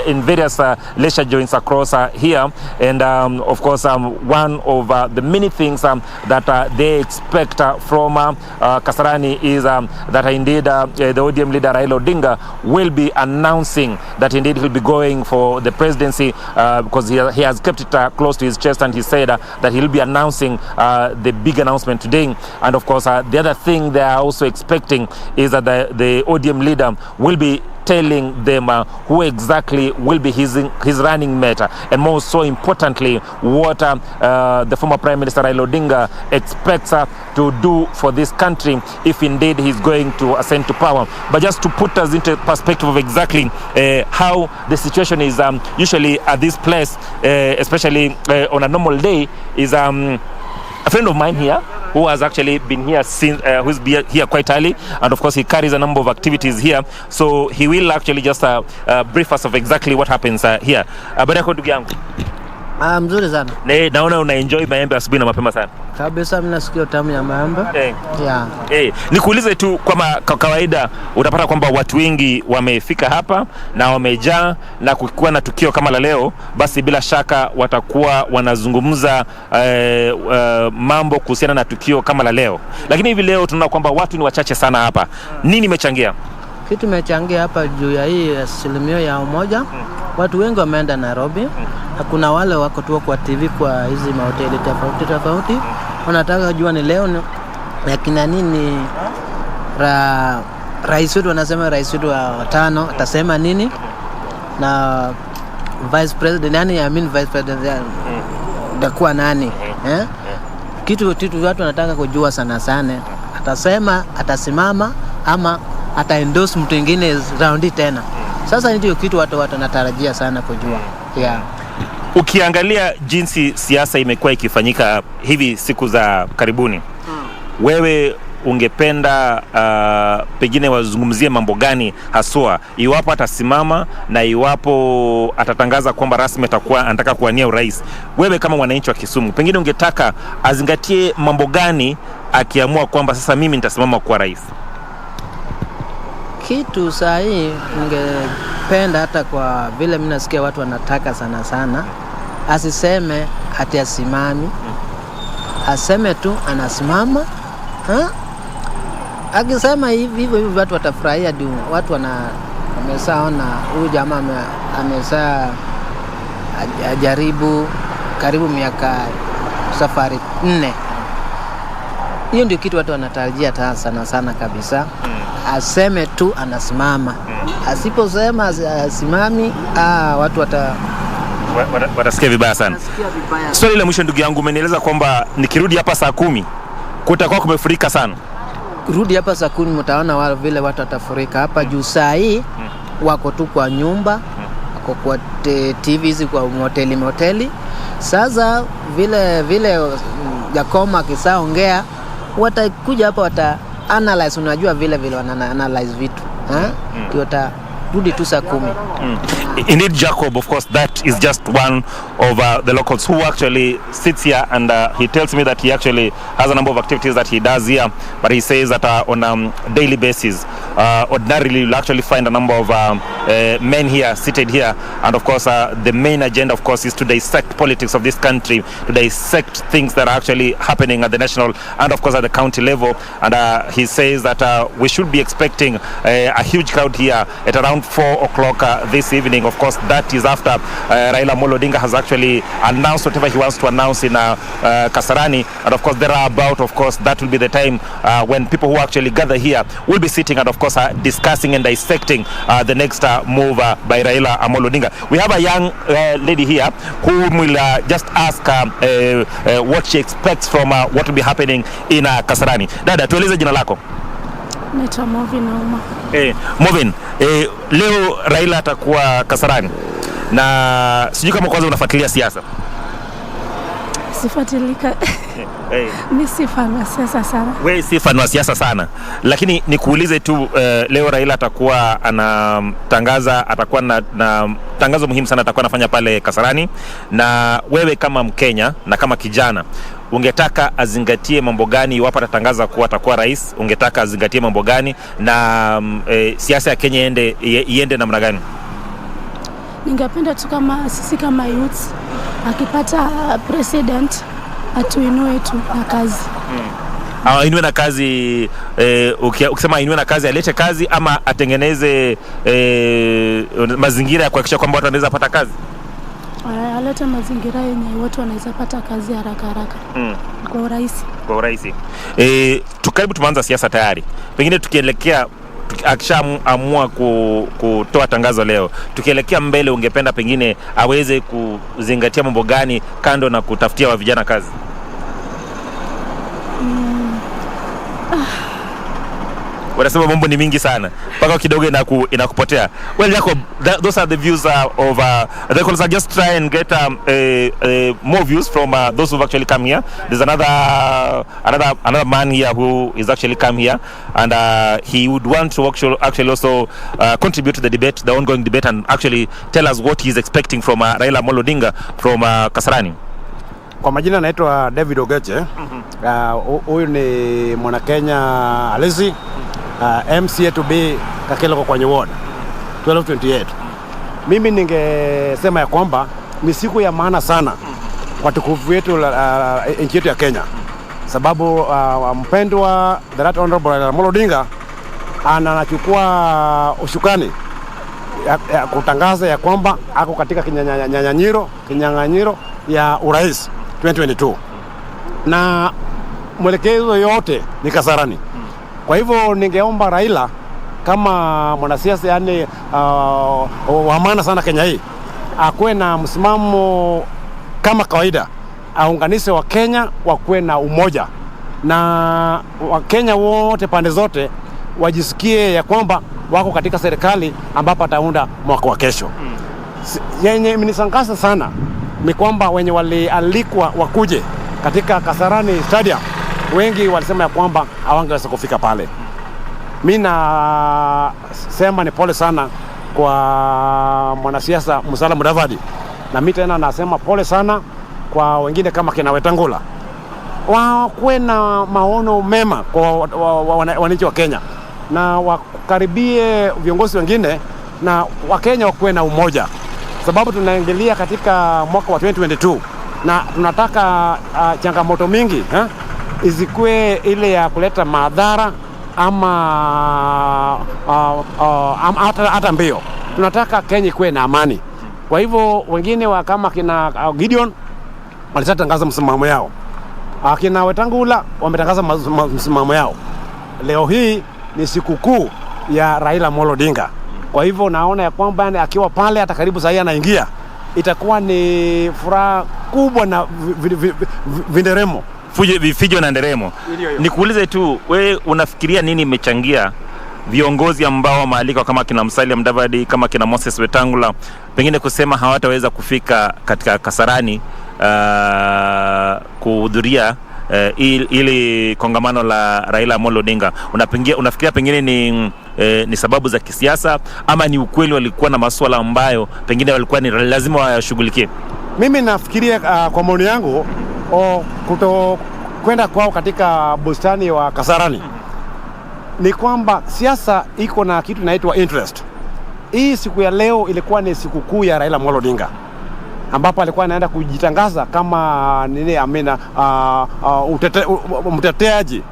in various leisure joints across here. And of course, one of the many things that they expect from Kasarani is that indeed the ODM leader Raila Odinga will be announcing that indeed he'll be going for the presidency, because he has kept it close to his chest, and he said that he'll be announcing the big announcement today. And of course the other thing they are also expecting is that the ODM leader will be telling them who exactly will be his running mate, and more so importantly, what the former Prime Minister Raila Odinga expects to do for this country if indeed he's going to ascend to power. But just to put us into perspective of exactly how the situation is usually at this place, especially on a normal day, is a friend of mine here who has actually been here since, who's been here quite early, and of course he carries a number of activities here, so he will actually just brief us of exactly what happens here. Habari yako ndugu yangu? Mzuri sana. Naona una enjoy maembe asubuhi na mapema sana. Kabisa, mimi nasikia tamu ya maembe. Yeah. Nikuulize tu, kwa kawaida utapata kwamba watu wengi wamefika hapa na wamejaa, na kukiwa na tukio kama la leo, basi bila shaka watakuwa wanazungumza mambo kuhusiana na tukio kama la leo. Lakini hivi leo tunaona kwamba watu ni wachache sana hapa. Nini imechangia? Kitu imechangia hapa juu ya hii Azimio ya Umoja. Watu wengi wameenda Nairobi. Kuna wale wako tu kwa TV kwa hizi mahoteli tofauti. Wanataka jua ni leo ni kina nini rais wetu, wanasema rais wetu wa tano atasema nini, na vice president vice president atakuwa nani, kitu watu wanataka kujua sana. Atasema, atasimama ama ataendorse mtu mwingine raundi tena. Sasa ndio kitu watu wanatarajia sana kujua. Yeah. Ukiangalia jinsi siasa imekuwa ikifanyika hivi siku za karibuni, wewe ungependa pengine wazungumzie mambo gani haswa, iwapo atasimama na iwapo atatangaza kwamba rasmi atakuwa anataka kuwania urais? Wewe kama mwananchi wa Kisumu, pengine ungetaka azingatie mambo gani akiamua kwamba sasa mimi nitasimama kuwa rais? Kitu sahi ningependa, hata kwa vile mimi nasikia watu wanataka sana, asiseme ati asimami, aseme tu anasimama. Akisema hivi watu watafurahia, ndio watu wamesaona huyu jamaa amesa ajaribu karibu miaka safari 4. Hiyo ndio kitu watu wanatarajia sana kabisa. Aseme tu anasimama. Asiposema asimami, watu watasikia vibaya sana. Swali la mwisho ndugu yangu, umenieleza kwamba nikirudi hapa saa 10 kutakuwa kumefurika sana. Rudi hapa saa 10 mtaona wale vile watu watafurika hapa juu. Saa hii wako tu kwa nyumba, wako kwa TV hizi, kwa hoteli. Sasa vile Jakoma akisaongea, watakuja hapa analyze. Unajua vile wana analyze vitu, rudi tu saa 10. Indeed, Jacob, of course, that is just one of the locals who actually sits here, and he tells me that he actually has a number of activities that he does here, but he says that on a daily basis, ordinarily you'll actually find a number of men here seated here, and of course the main agenda of course is to dissect politics of this country, to dissect things that are actually happening at the national and of course at the county level. And he says that we should be expecting a huge crowd here at around 4 o'clock this evening. Of course that is after Raila Odinga has actually announced whatever he wants to announce in Kasarani, and of course thereabout, of course that will be the time when people who actually gather here will be sitting and of course discussing and dissecting the next move by Raila Odinga. We have a young lady here who will just ask what she expects from what will be happening in Kasarani. Dada, tueleze jina lako. Naitwa Movin Uma. Movin, leo Raila atakuwa Kasarani na sijui kama kwanza unafuatilia siasa. Sifuatilika. Mimi si fan wa siasa sana. Wewe si fan wa siasa sana. Lakini nikuulize tu leo Raila atakuwa anatangaza, atakuwa na tangazo muhimu sana atakuwa anafanya pale Kasarani, na wewe kama Mkenya na kama kijana ungetaka azingatie mambo gani iwapo atatangaza kuwa atakuwa rais? Ungetaka azingatie mambo gani na siasa ya Kenya iende namna gani? Ningependa tu kama sisi kama youth akipata president atuinue tu na kazi. Inue na kazi, ukisema inue na kazi alete kazi ama atengeneze mazingira ya kuhakikisha kwamba watu wanaweza pata kazi? Alete mazingira yenye watu wanaweza pata kazi haraka. Kwa urahisi. Kwa urahisi. Tukaribu tumeanza siasa tayari. Pengine tukielekea akishaamua kutoa tangazo leo, tukielekea mbele ungependa pengine aweze kuzingatia mambo gani kando na kutafutia wa vijana kazi? Wanasema mambo ni mingi sana mpaka kidogo inakupotea. Well, Jacob, those are the views of the callers. I just try and get more views from those who've actually come here. There's another man here who is actually come here, and he would want to actually also contribute to the debate, the ongoing debate, and actually tell us what he's expecting from Raila Odinga from Kasarani. Kwa majina naitwa David Ogeche. Huyu ni mwana Kenya halisi, MCA to be Kakeloko kwenye ward 1228. Mimi ningesema ya kwamba ni siku ya maana sana kwa tukufu yetu nchi yetu ya Kenya, sababu mpendwa the Right Honorable Raila Odinga anachukua ushukani ya kutangaza ya kwamba ako katika kinyang'anyiro ya urais 2022, na mwelekezo yote ni Kasarani. Kwa hivyo ningeomba Raila kama mwanasiasa wa maana sana Kenya hii, akuwe na msimamo kama kawaida, aunganishe wa Kenya wakuwe na umoja, na wa Kenya wote pande zote wajisikie ya kwamba wako katika serikali ambapo ataunda mwaka wa kesho. Yenye imenishangaza sana ni kwamba wenye walialikwa wakuje katika Kasarani Stadium, wengi walisema ya kwamba hawangeweza kufika pale. Mimi nasema ni pole sana kwa mwanasiasa Musalia Mudavadi, na mimi tena nasema pole sana kwa wengine kama kina Wetangula. Wakuwe na maono mema kwa wananchi wa Kenya, na wakaribie viongozi wengine, na Wakenya wakuwe na umoja, sababu tunaingilia katika mwaka wa 2022 na tunataka changamoto mingi izikue ile ya kuleta madhara ama hata mbio. Tunataka Kenya ikuwe na amani. Kwa hivyo wengine kama kina Gideon walishatangaza msimamo yao, kina Wetangula wametangaza msimamo yao. Leo hii ni sikukuu ya Raila Odinga. Kwa hivyo naona ya kwamba akiwa pale hata karibu saa hii anaingia, itakuwa ni furaha kubwa na vinderemo. Vifijo na nderemo. Nikuulize tu, wewe unafikiria nini imechangia viongozi ambao wamaalikwa kama kina Musalia Mudavadi, kama kina Moses Wetangula pengine kusema hawataweza kufika katika Kasarani kuhudhuria ili kongamano la Raila Odinga? Unafikiria pengine ni sababu za kisiasa ama ni ukweli walikuwa na masuala ambayo pengine walikuwa ni lazima washughulikie? Mimi nafikiria kwa maoni yangu kwenda kwao katika bustani wa Kasarani ni kwamba siasa iko na kitu inaitwa interest, hii siku ya leo ilikuwa ni siku kuu ya Raila Amolo Odinga, ambapo alikuwa anaenda kujitangaza kama mteteaji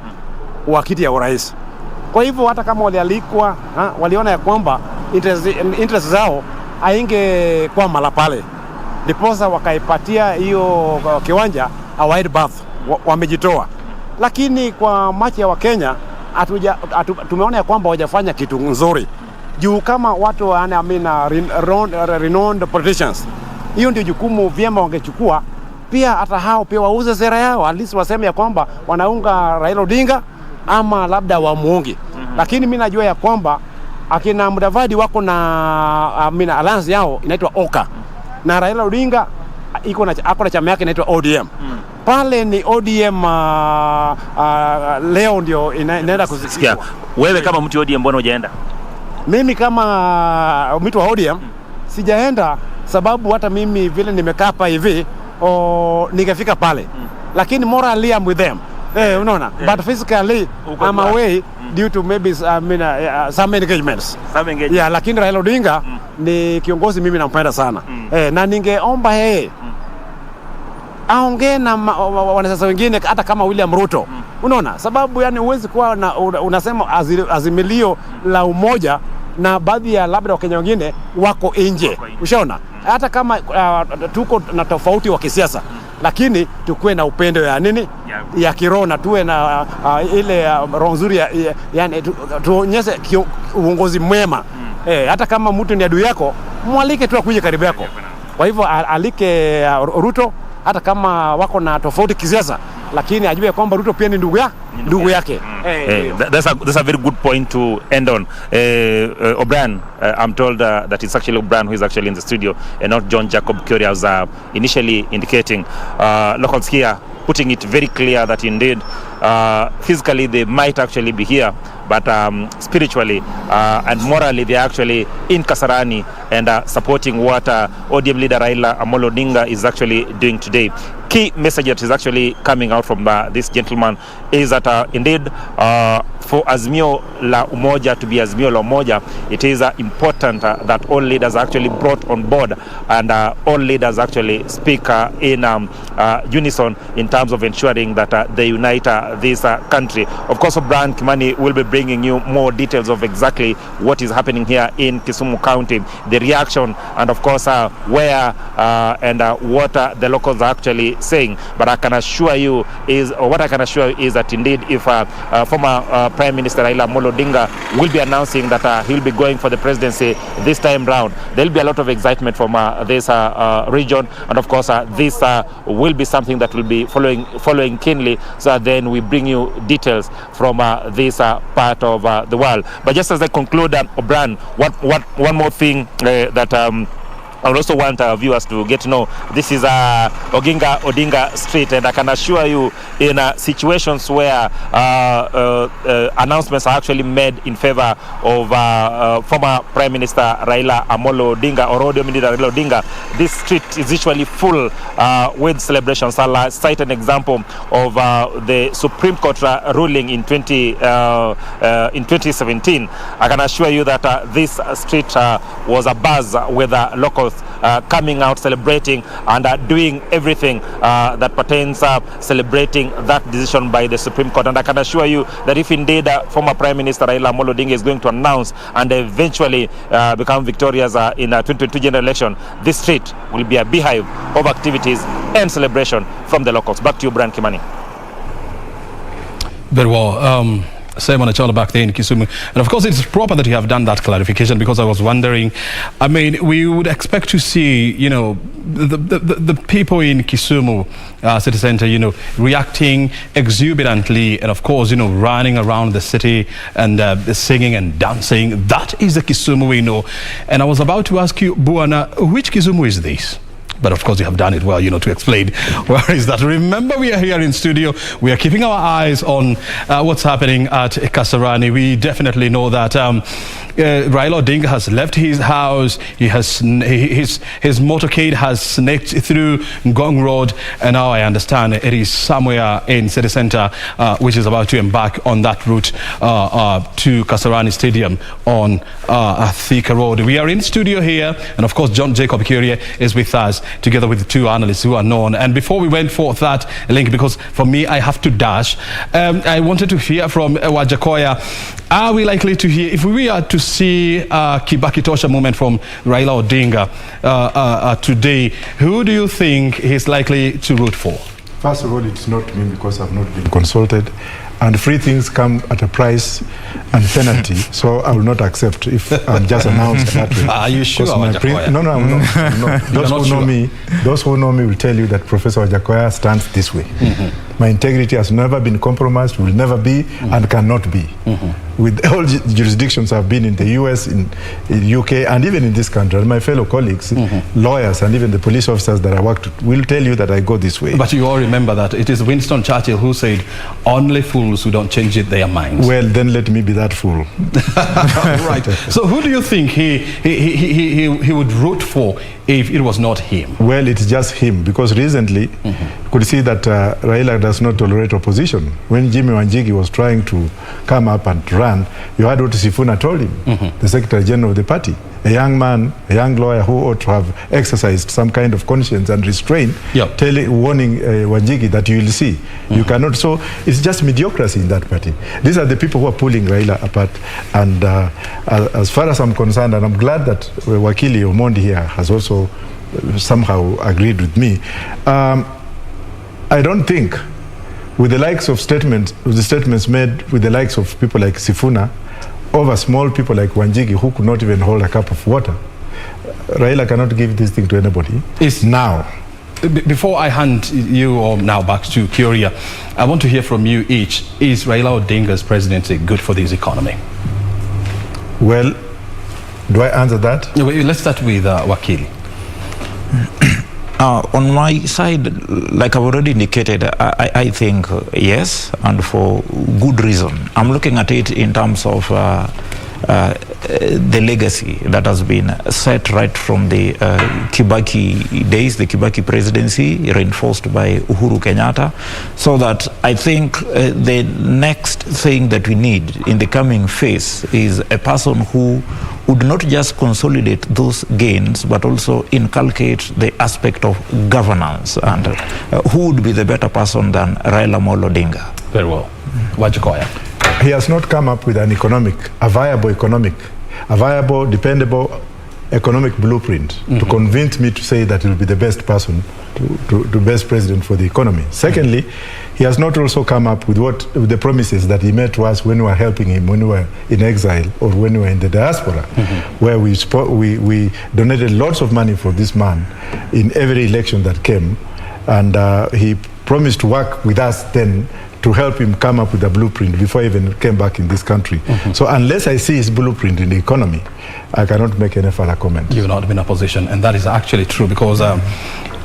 wa kiti ya urais. Kwa hivyo hata kama walialikwa, waliona ya kwamba interest zao ainge kwa mala pale, ndiposa wakaipatia hiyo kiwanja a wide berth, wamejitoa. Lakini kwa macho ya Wakenya tumeona ya kwamba hawajafanya kitu nzuri, juu kama watu renowned politicians, hiyo ndio jukumu vyema wangechukua. Pia hata hao pia wauze sera yao, at least waseme ya kwamba wanaunga Raila Odinga ama labda wamuungi. Lakini mimi najua ya kwamba akina Mudavadi wako na alliance yao inaitwa OKA, na Raila Odinga ako na chama yake inaitwa ODM. Pale ni ODM leo ndio inaenda kusikia. Wewe kama mtu wa ODM mbona hujaenda? Mimi kama mtu wa ODM sijaenda, sababu hata mimi vile nimekaa hapa hivi ningefika pale. Lakini morally I'm with them. Unaona? But physically I'm away due to maybe some engagements. Yeah, lakini Raila Odinga ni kiongozi mimi nampenda sana. Na ningeomba yeye aongee na wanasiasa wengine hata kama William Ruto. Unaona? Sababu yani huwezi kuwa unasema azimilio la umoja na baadhi ya labda Wakenya wengine wako nje. Ushaona? Hata kama tuko na tofauti wa kisiasa, lakini tukue na upendo ya nini ya kiroho, na tuwe na ile roho nzuri, yani tuonyeshe uongozi mwema. Hata kama mtu ni adui yako, mwalike tu akuje karibu yako. Kwa hivyo alike Ruto, hata kama wako na tofauti kisiasa, lakini ajue kwamba Ruto pia ni ndugu yake. That's a very good point to end on. O'Brien, I'm told that it's actually O'Brien who is actually in the studio and not John Jacob Kioria, as initially indicating. Locals here putting it very clear that indeed physically they might actually be here, but spiritually and morally they are actually in Kasarani and supporting what ODM leader Raila Amolo Odinga is actually doing today. Key message that is actually coming out from this gentleman is that indeed for Azimio la Umoja to be Azimio la Umoja, it is important that all leaders are actually brought on board and all leaders actually speak in unison in terms of ensuring that they unite this country. Of course, O'Brien Kimani will be bringing you more details of exactly what is happening here in Kisumu County, the reaction, and of course where and what the locals are actually saying. But I can assure you is, or what I can assure you is that indeed if former Prime Minister Raila Amolo Odinga will be announcing that he'll be going for the presidency this time round, there'll be a lot of excitement from this region, and of course this will be something that will be following keenly, so then we bring you details from this part of the world. But just as I conclude, O'Brien, one more thing that I would also want viewers to get to know. This is Odinga Street, and I can assure you, in situations where announcements are actually made in favor of former Prime Minister Raila Amolo Odinga or ODM leader Raila Odinga, this street is usually full with celebrations. I'll cite an example of the Supreme Court ruling in 2017. I can assure you that this street was abuzz with locals coming out, celebrating and doing everything that pertains celebrating that decision by the Supreme Court. And I can assure you that if indeed former Prime Minister Raila Amolo Odinga is going to announce and eventually become victorious in the 2022 general election, this street will be a beehive of activities and celebration from the locals. Back to you, Brian Kimani. Very well. Simon Achala back there in Kisumu. And of course, it's proper that you have done that clarification, because I was wondering, I mean, we would expect to see, you know, the people in Kisumu city center, you know, reacting exuberantly and, of course, you know, running around the city and singing and dancing. That is the Kisumu we know. And I was about to ask you, Buana, which Kisumu is this? But of course, you have done it well, to explain where is that. Remember, we are here in studio. We are keeping our eyes on what's happening at Kasarani. We definitely know that Raila Odinga has left his house. He has his motorcade has snaked through Ngong Road, and now I understand it is somewhere in city center, which is about to embark on that route to Kasarani Stadium on Thika Road. We are in studio here, and of course, John Jacob Kioria is with us, together with the two analysts who are known. And before we went for that link, because for me, I have to dash, I wanted to hear from Wajakoya. Are we likely to hear, if we are to see Kibaki Tosha movement from Raila Odinga today, who do you think he's likely to root for? First of all, it's not me because I've not been consulted. And free things come at a price and penalty, so I will not accept if I'm just announced that way. Are you sure? No, I'm not. Those who know me will tell you that Professor Wajakoya stands this way. My integrity has never been compromised, will never be, and cannot be. With all jurisdictions I've been in the US, in UK, and even in this country, and my fellow colleagues, lawyers, and even the police officers that I worked with will tell you that I go this way. But you all remember that it is Winston Churchill who said, only fools who don't change it their minds. Well, then let me be that fool. Right. So who do you think he would root for if it was not him? Well, it's just him, because recently you could see that Raila does not tolerate opposition. When Jimmy Wanjigi was trying to come up and run, you heard what Sifuna told him, the Secretary General of the party, a young man, a young lawyer who ought to have exercised some kind of conscience and restraint, warning Wanjigi that you will see. You cannot. So it's just mediocrity in that party. These are the people who are pulling Raila apart. And as far as I'm concerned, and I'm glad that Wakili Omondi here has also somehow agreed with me, I don't think, with the likes of the statements made with the likes of people like Sifuna, over small people like Wanjigi who could not even hold a cup of water, Raila cannot give this thing to anybody. It's now. Before I hand you now back to Kioria, I want to hear from you each. Is Raila Odinga's presidency good for this economy? Well, do I answer that? Let's start with Wakili. On my side, like I've already indicated, I think yes, and for good reason. I'm looking at it in terms of the legacy that has been set right from the Kibaki days, the Kibaki presidency, reinforced by Uhuru Kenyatta, so that I think the next thing that we need in the coming phase is a person who would not just consolidate those gains, but also inculcate the aspect of governance. And who would be the better person than Raila Molo Odinga? Very well. Wajakoya. He has not come up with a viable, dependable economic blueprint to convince me to say that he will be the best person, to best president for the economy. Secondly, he has not also come up with with the promises that he made to us when we were helping him, when we were in exile or when we were in the diaspora, where we donated lots of money for this man in every election that came, and he promised to work with us then to help him come up with a blueprint before he even came back in this country. So unless I see his blueprint in the economy, I cannot make any further comment. You've not been in a position, and that is actually true, because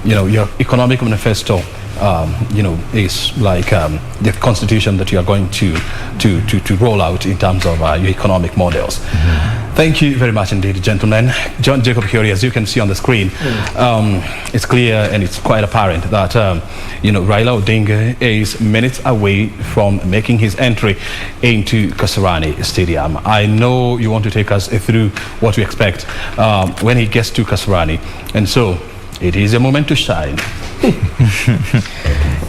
your economic manifesto is like the constitution that you are going to roll out in terms of your economic models. Thank you very much indeed, gentlemen. John Jacob Kioria, as you can see on the screen, it's clear and it's quite apparent that Raila Odinga is minutes away from making his entry into Kasarani Stadium. I know you want to take us through what we expect when he gets to Kasarani, and so it is a moment to shine.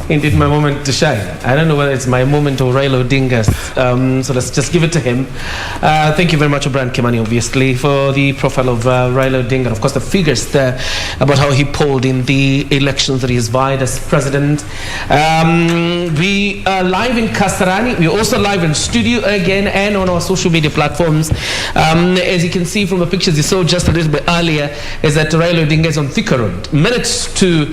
Indeed, my moment to shine. I don't know whether it's my moment or Raila Odinga's, so let's just give it to him. Thank you very much, Brian Kimani, obviously, for the profile of Raila Odinga. Of course, the figures there about how he polled in the elections that he's vied as president. We are live in Kasarani. We're also live in studio again and on our social media platforms. As you can see from the pictures you saw just a little bit earlier, is that Raila Odinga is on Thika Road, minutes to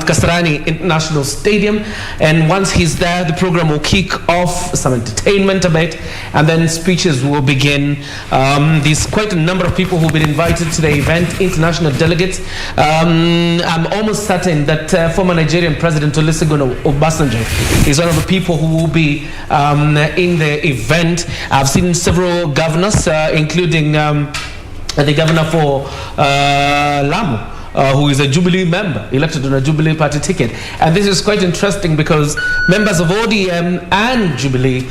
Kasarani International Stadium. in, and once he's there, the program will kick off, some entertainment a bit, and then speeches will begin. There's quite a number of people who've been invited to the event, international delegates. I'm almost certain that former Nigerian President Olusegun Obasanjo is one of the people who will be in the event. I've seen several governors, including the governor for Lamu, who is a Jubilee member, elected on a Jubilee party ticket. And this is quite interesting because members of ODM and Jubilee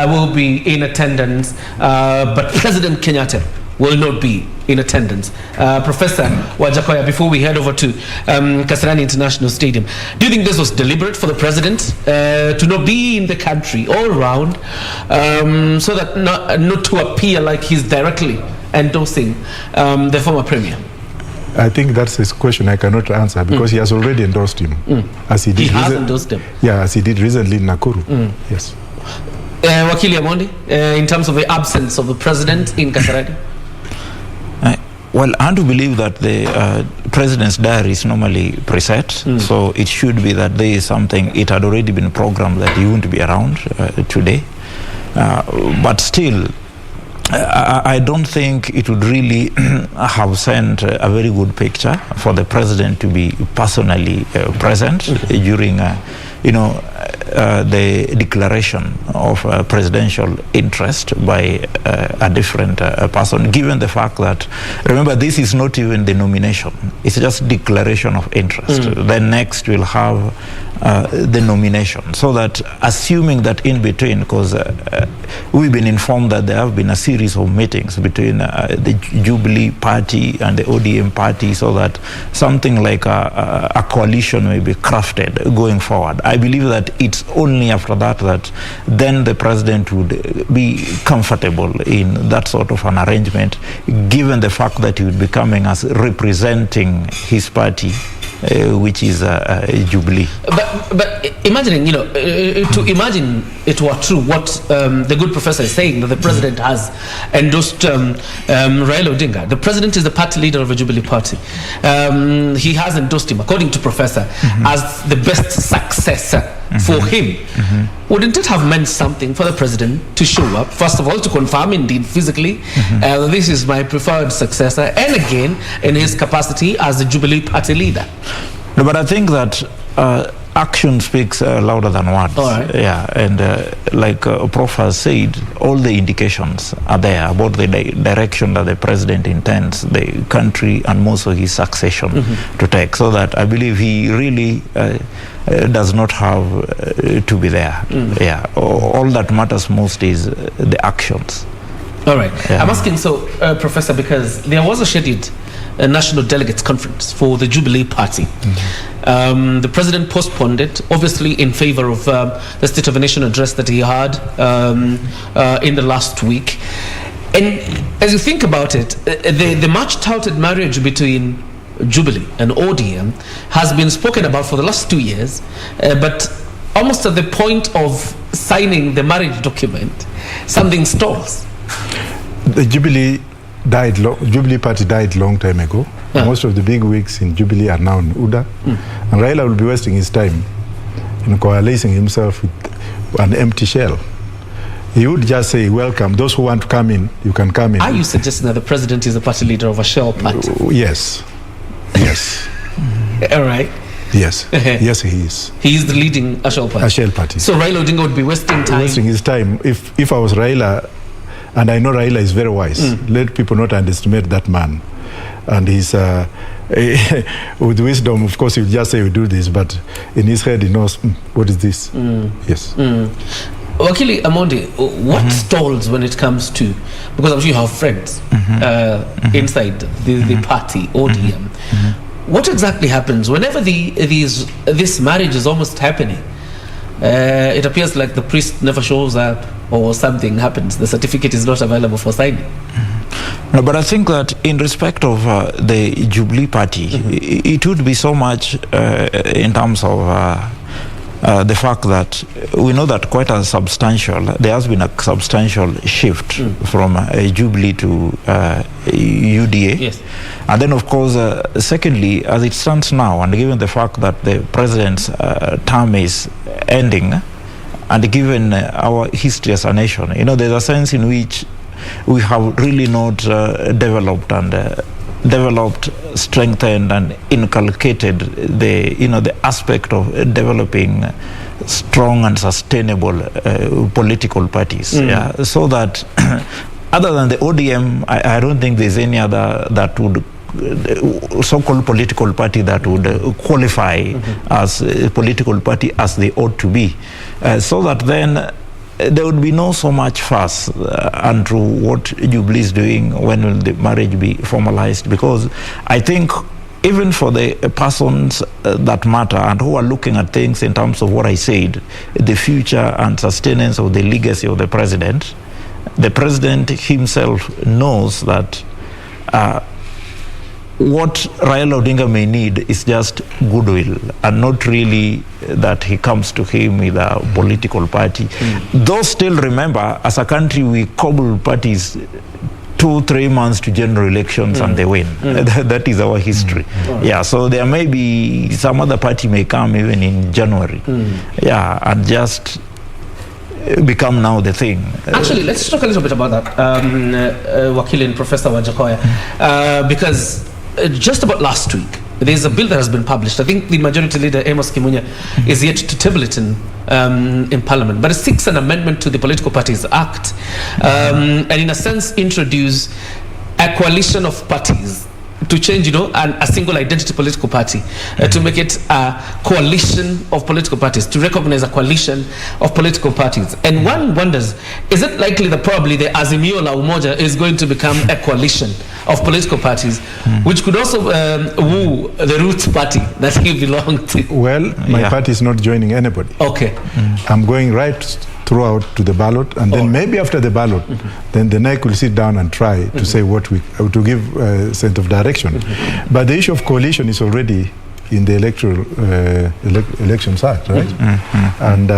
will be in attendance, but President Kenyatta will not be in attendance. Professor Wajakoya, before we head over to Kasarani International Stadium, do you think this was deliberate for the president to not be in the country all around, so that not to appear like he's directly endorsing the former premier? I think that's a question I cannot answer because he has already endorsed him. As he did. He has endorsed him? Yeah, as he did recently in Nakuru. Yes. Wakili Amondi, in terms of the absence of the president in Kasarani? Well, I want to believe that the president's diary is normally preset, so it should be that there is something, it had already been programmed that he won't be around today. But still, I don't think it would really have sent a very good picture for the president to be personally present during, the declaration of presidential interest by a different person, given the fact that, remember, this is not even the nomination, it's just declaration of interest. Then next we'll have the nomination, so that assuming that in between, because we've been informed that there have been a series of meetings between the Jubilee party and the ODM party, so that something like a coalition may be crafted going forward. I believe that it's only after that that then the president would be comfortable in that sort of an arrangement, given the fact that he would be coming as representing his party, which is Jubilee. But imagining, to imagine it were true, what the good professor is saying, that the president has endorsed Raila Odinga. The president is the party leader of the Jubilee party. He has endorsed him, according to professor, as the best successor for him. Wouldn't it have meant something for the president to show up, first of all, to confirm indeed physically this is my preferred successor, and again in his capacity as the Jubilee party leader? No, but I think that action speaks louder than words. All right. Yeah, and like Prof has said, all the indications are there about the direction that the president intends the country and most of his succession to take. So that I believe he really does not have to be there. Yeah, all that matters most is the actions. All right. Yeah. I'm asking Professor, because there was a scheduled National Delegates Conference for the Jubilee Party. The president postponed it, obviously in favor of the State of the Nation address that he had in the last week. And as you think about it, the much touted marriage between Jubilee and ODM has been spoken about for the last 2 years, but almost at the point of signing the marriage document, something stalls. The Jubilee party died long time ago. Most of the big wigs in Jubilee are now in UDA. And Raila will be wasting his time in coalescing himself with an empty shell. He would just say, welcome, those who want to come in, you can come in. Are you suggesting that the president is a party leader of a shell party? Yes. Yes. All right. Yes. Yes, he is. He is the leading a shell party. A shell party. So Raila Odinga would be wasting time. Wasting his time. If I was Raila, and I know Raila is very wise, let people not underestimate that man. And he's, with wisdom, of course, he'll just say, we do this, but in his head, he knows, what is this? Yes. Wakili Amondi, what stalls when it comes to, because I'm sure you have friends inside the party, ODM. What exactly happens whenever this marriage is almost happening? It appears like the priest never shows up, or something happens. The certificate is not available for signing. No, but I think that in respect of the Jubilee party, it would be so much in terms of the fact that we know that there has been a substantial shift from Jubilee to UDA. Yes. And then, of course, secondly, as it stands now, and given the fact that the president's term is ending, and given our history as a nation, there's a sense in which we have really not developed, strengthened, and inculcated the aspect of developing strong and sustainable political parties. Yeah, so that other than the ODM, I don't think there's any other that would so-called political party that would qualify as a political party as they ought to be, so that then there would be no so much fuss unto what Jubilee is doing, when will the marriage be formalized, because I think even for the persons that matter and who are looking at things in terms of what I said, the future and sustenance of the legacy of the president himself knows that what Raila Odinga may need is just goodwill, and not really that he comes to him with a political party. Though still remember, as a country, we cobble parties 2-3 months to general elections and they win. That is our history. Yeah, so there may be some other party may come even in January. Yeah, and just become now the thing. Actually, let's talk a little bit about that, Wakili and Professor Wajakoya, because just about last week, there's a bill that has been published. I think the majority leader, Amos Kimunya, is yet to table it in Parliament, but it seeks an amendment to the Political Parties Act, and in a sense introduce a coalition of parties to change, a single identity political party, to make it a coalition of political parties, to recognize a coalition of political parties. And one wonders, is it likely that probably the Azimio la Umoja is going to become a coalition of political parties, which could also woo the Roots party that he belonged to? Well, my party is not joining anybody. Okay. I'm going right throughout to the ballot, and then maybe after the ballot, then the NEC will sit down and try to say what to give a sense of direction. But the issue of coalition is already in the Elections Act, right? And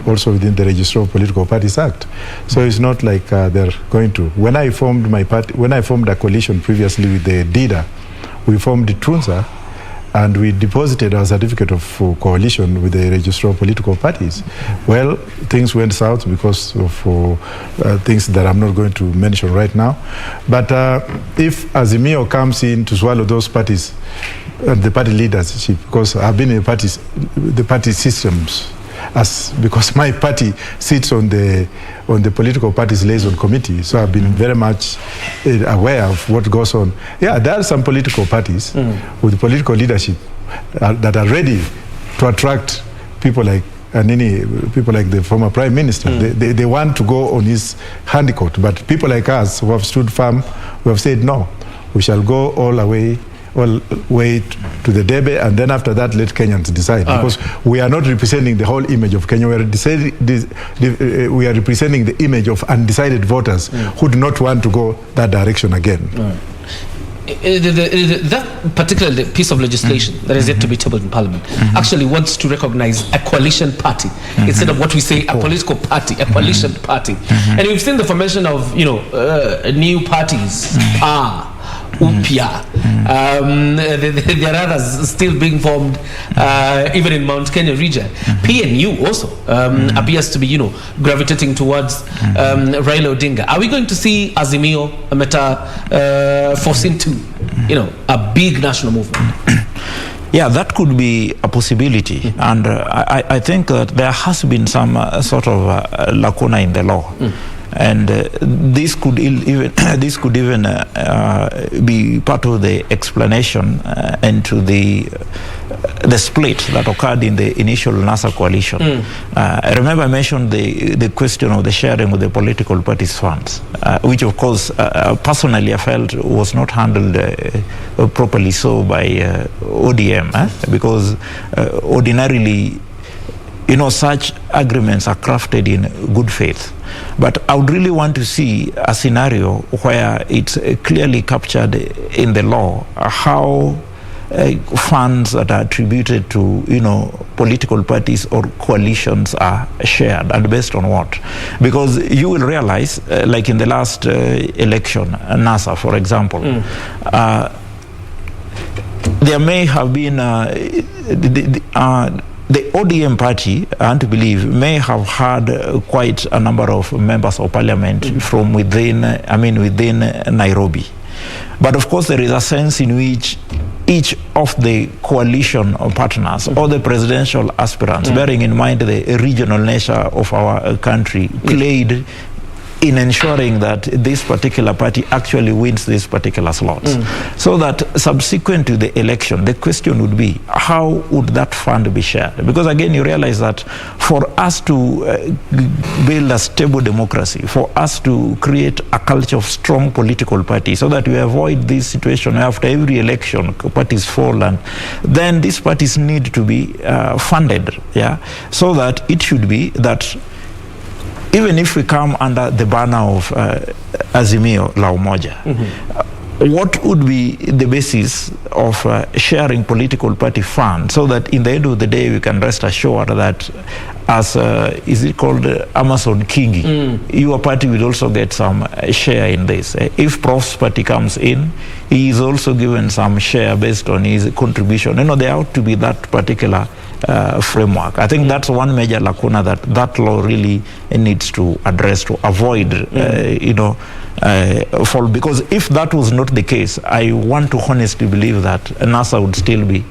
also within the Register of Political Parties Act. So it's not like they're going to. When I formed my party, when I formed a coalition previously with the DIDA, we formed the TRUNSA, and we deposited our certificate of coalition with the Register of Political Parties. Well, things went south because of things that I'm not going to mention right now. But if Azimio comes in to swallow those parties, the party leadership, because I've been in the party systems, because my party sits on the Political Parties Liaison Committee, so I've been very much aware of what goes on. Yeah, there are some political parties with political leadership that are ready to attract people like the former Prime Minister. They want to go on his handicoat, but people like us who have stood firm, who have said no, we shall go all the way to the debe, and then after that let Kenyans decide, because we are not representing the whole image of Kenya. We are representing the image of undecided voters who do not want to go that direction again. That particular piece of legislation that is yet to be tabled in Parliament actually wants to recognize a coalition party instead of what we say a political party, a coalition party. And we've seen the formation of new parties, UPIA. There are others still being formed even in Mount Kenya region. PNU also appears to be gravitating towards Raila Odinga. Are we going to see Azimio force into a big national movement? Yeah, that could be a possibility, and I think that there has been some sort of lacuna in the law. And this could even be part of the explanation into the split that occurred in the initial NASA coalition. I remember I mentioned the question of the sharing of the political parties' funds, which of course personally I felt was not handled properly so by ODM, because ordinarily such agreements are crafted in good faith. But I would really want to see a scenario where it's clearly captured in the law how funds that are attributed to, political parties or coalitions are shared, and based on what? Because you will realize, like in the last election, NASA, for example, there may have been the ODM party, I want to believe, may have had quite a number of members of parliament from within Nairobi. But of course, there is a sense in which each of the coalition partners or the presidential aspirants, bearing in mind the regional nature of our country, played in ensuring that this particular party actually wins these particular slots. So that subsequent to the election, the question would be, how would that fund be shared? Because again, you realize that for us to build a stable democracy, for us to create a culture of strong political parties, so that we avoid this situation after every election, parties fall, and then these parties need to be funded, so that it should be that even if we come under the banner of Azimio la Umoja, what would be the basis of sharing political party funds, so that in the end of the day we can rest assured that, as is it called Amazon Kingi, your party will also get some share in this. If Prof's party comes in, he is also given some share based on his contribution. There ought to be that particular framework. I think that's one major lacuna that law really needs to address, to avoid, fall. Because if that was not the case, I want to honestly believe that NASA would still be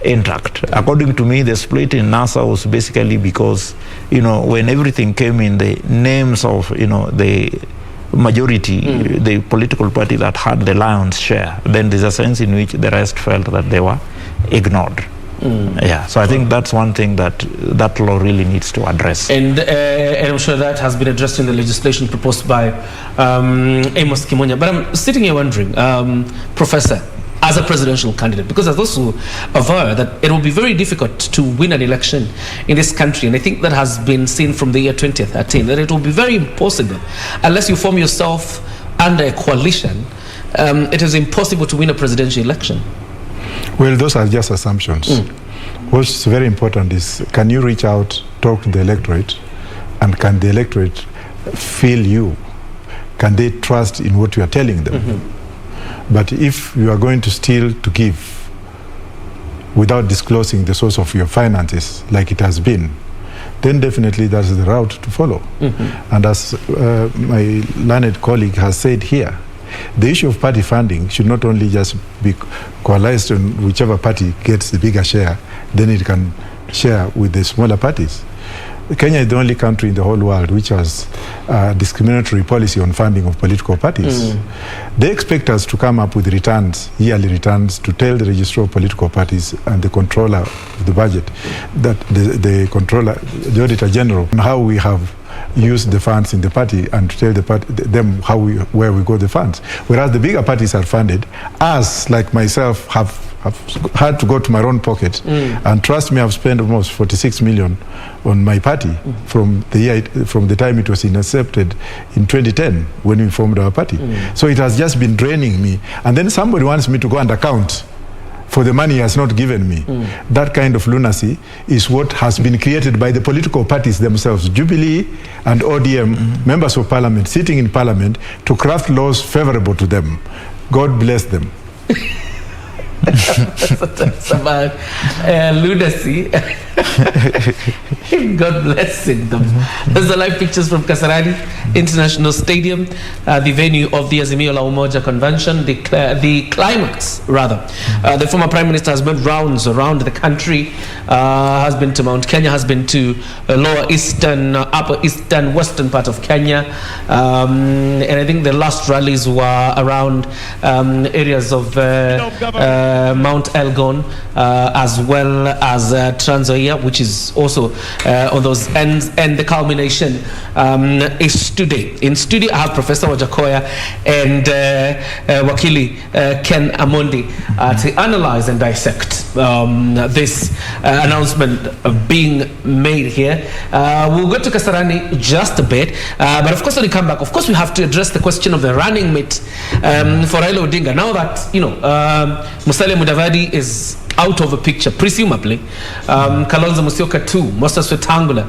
intact. According to me, the split in NASA was basically because, when everything came in the names of, the majority, the political party that had the lion's share, then there's a sense in which the rest felt that they were ignored. So I think that's one thing that law really needs to address. And I'm sure that has been addressed in the legislation proposed by Amos Kimonya. But I'm sitting here wondering, Professor, as a presidential candidate, because there's those who aver that it will be very difficult to win an election in this country, and I think that has been seen from the year 2013, that it will be very impossible unless you form yourself under a coalition. It is impossible to win a presidential election. Well, those are just assumptions. What's very important is, can you reach out, talk to the electorate, and can the electorate feel you? Can they trust in what you are telling them? But if you are going to steal to give without disclosing the source of your finances, like it has been, then definitely that's the route to follow. And as my learned colleague has said here, the issue of party funding should not only just be coalesced on whichever party gets the bigger share, then it can share with the smaller parties. Kenya is the only country in the whole world which has discriminatory policy on funding of political parties. They expect us to come up with returns, yearly returns, to tell the registrar of political parties and the controller of the budget, that the controller, the auditor general, on how we have used the funds in the party, and to tell them where we got the funds. Whereas the bigger parties are funded, us, like myself, have had to go to my own pocket, and trust me, I've spent almost 46 million on my party from the time it was incepted in 2010 when we formed our party. So it has just been draining me, and then somebody wants me to go and account for the money he has not given me. That kind of lunacy is what has been created by the political parties themselves, Jubilee and ODM, members of parliament, sitting in parliament to craft laws favorable to them. God bless them. That's about lunacy. God blessing them. There's the live pictures from Kasarani International Stadium, the venue of the Azimio la Umoja convention, the climax rather. The former Prime Minister has made rounds around the country, has been to Mount Kenya, has been to lower eastern, upper eastern, western part of Kenya, and I think the last rallies were around areas of Mount Elgon, as well as Trans Nzoia, which is also on those ends, and the culmination is today. In studio, I have Professor Wajakoya and Wakili Ken Amondi to analyze and dissect this announcement being made here. We'll go to Kasarani just a bit, but of course when we come back, of course we have to address the question of the running mate for Raila Odinga. Now that, Musalia Mudavadi is out of the picture, presumably. Kalonzo Musyoka too, Moses Wetangula.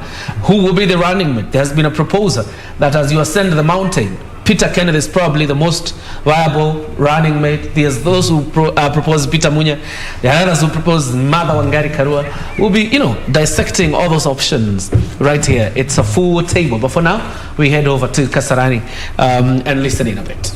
Who will be the running mate? There has been a proposal that as you ascend the mountain, Peter Kennedy is probably the most viable running mate. There's those who propose Peter Munya. There are others who propose Martha Wangari Karua. We'll be, dissecting all those options right here. It's a full table. But for now, we head over to Kasarani and listen in a bit.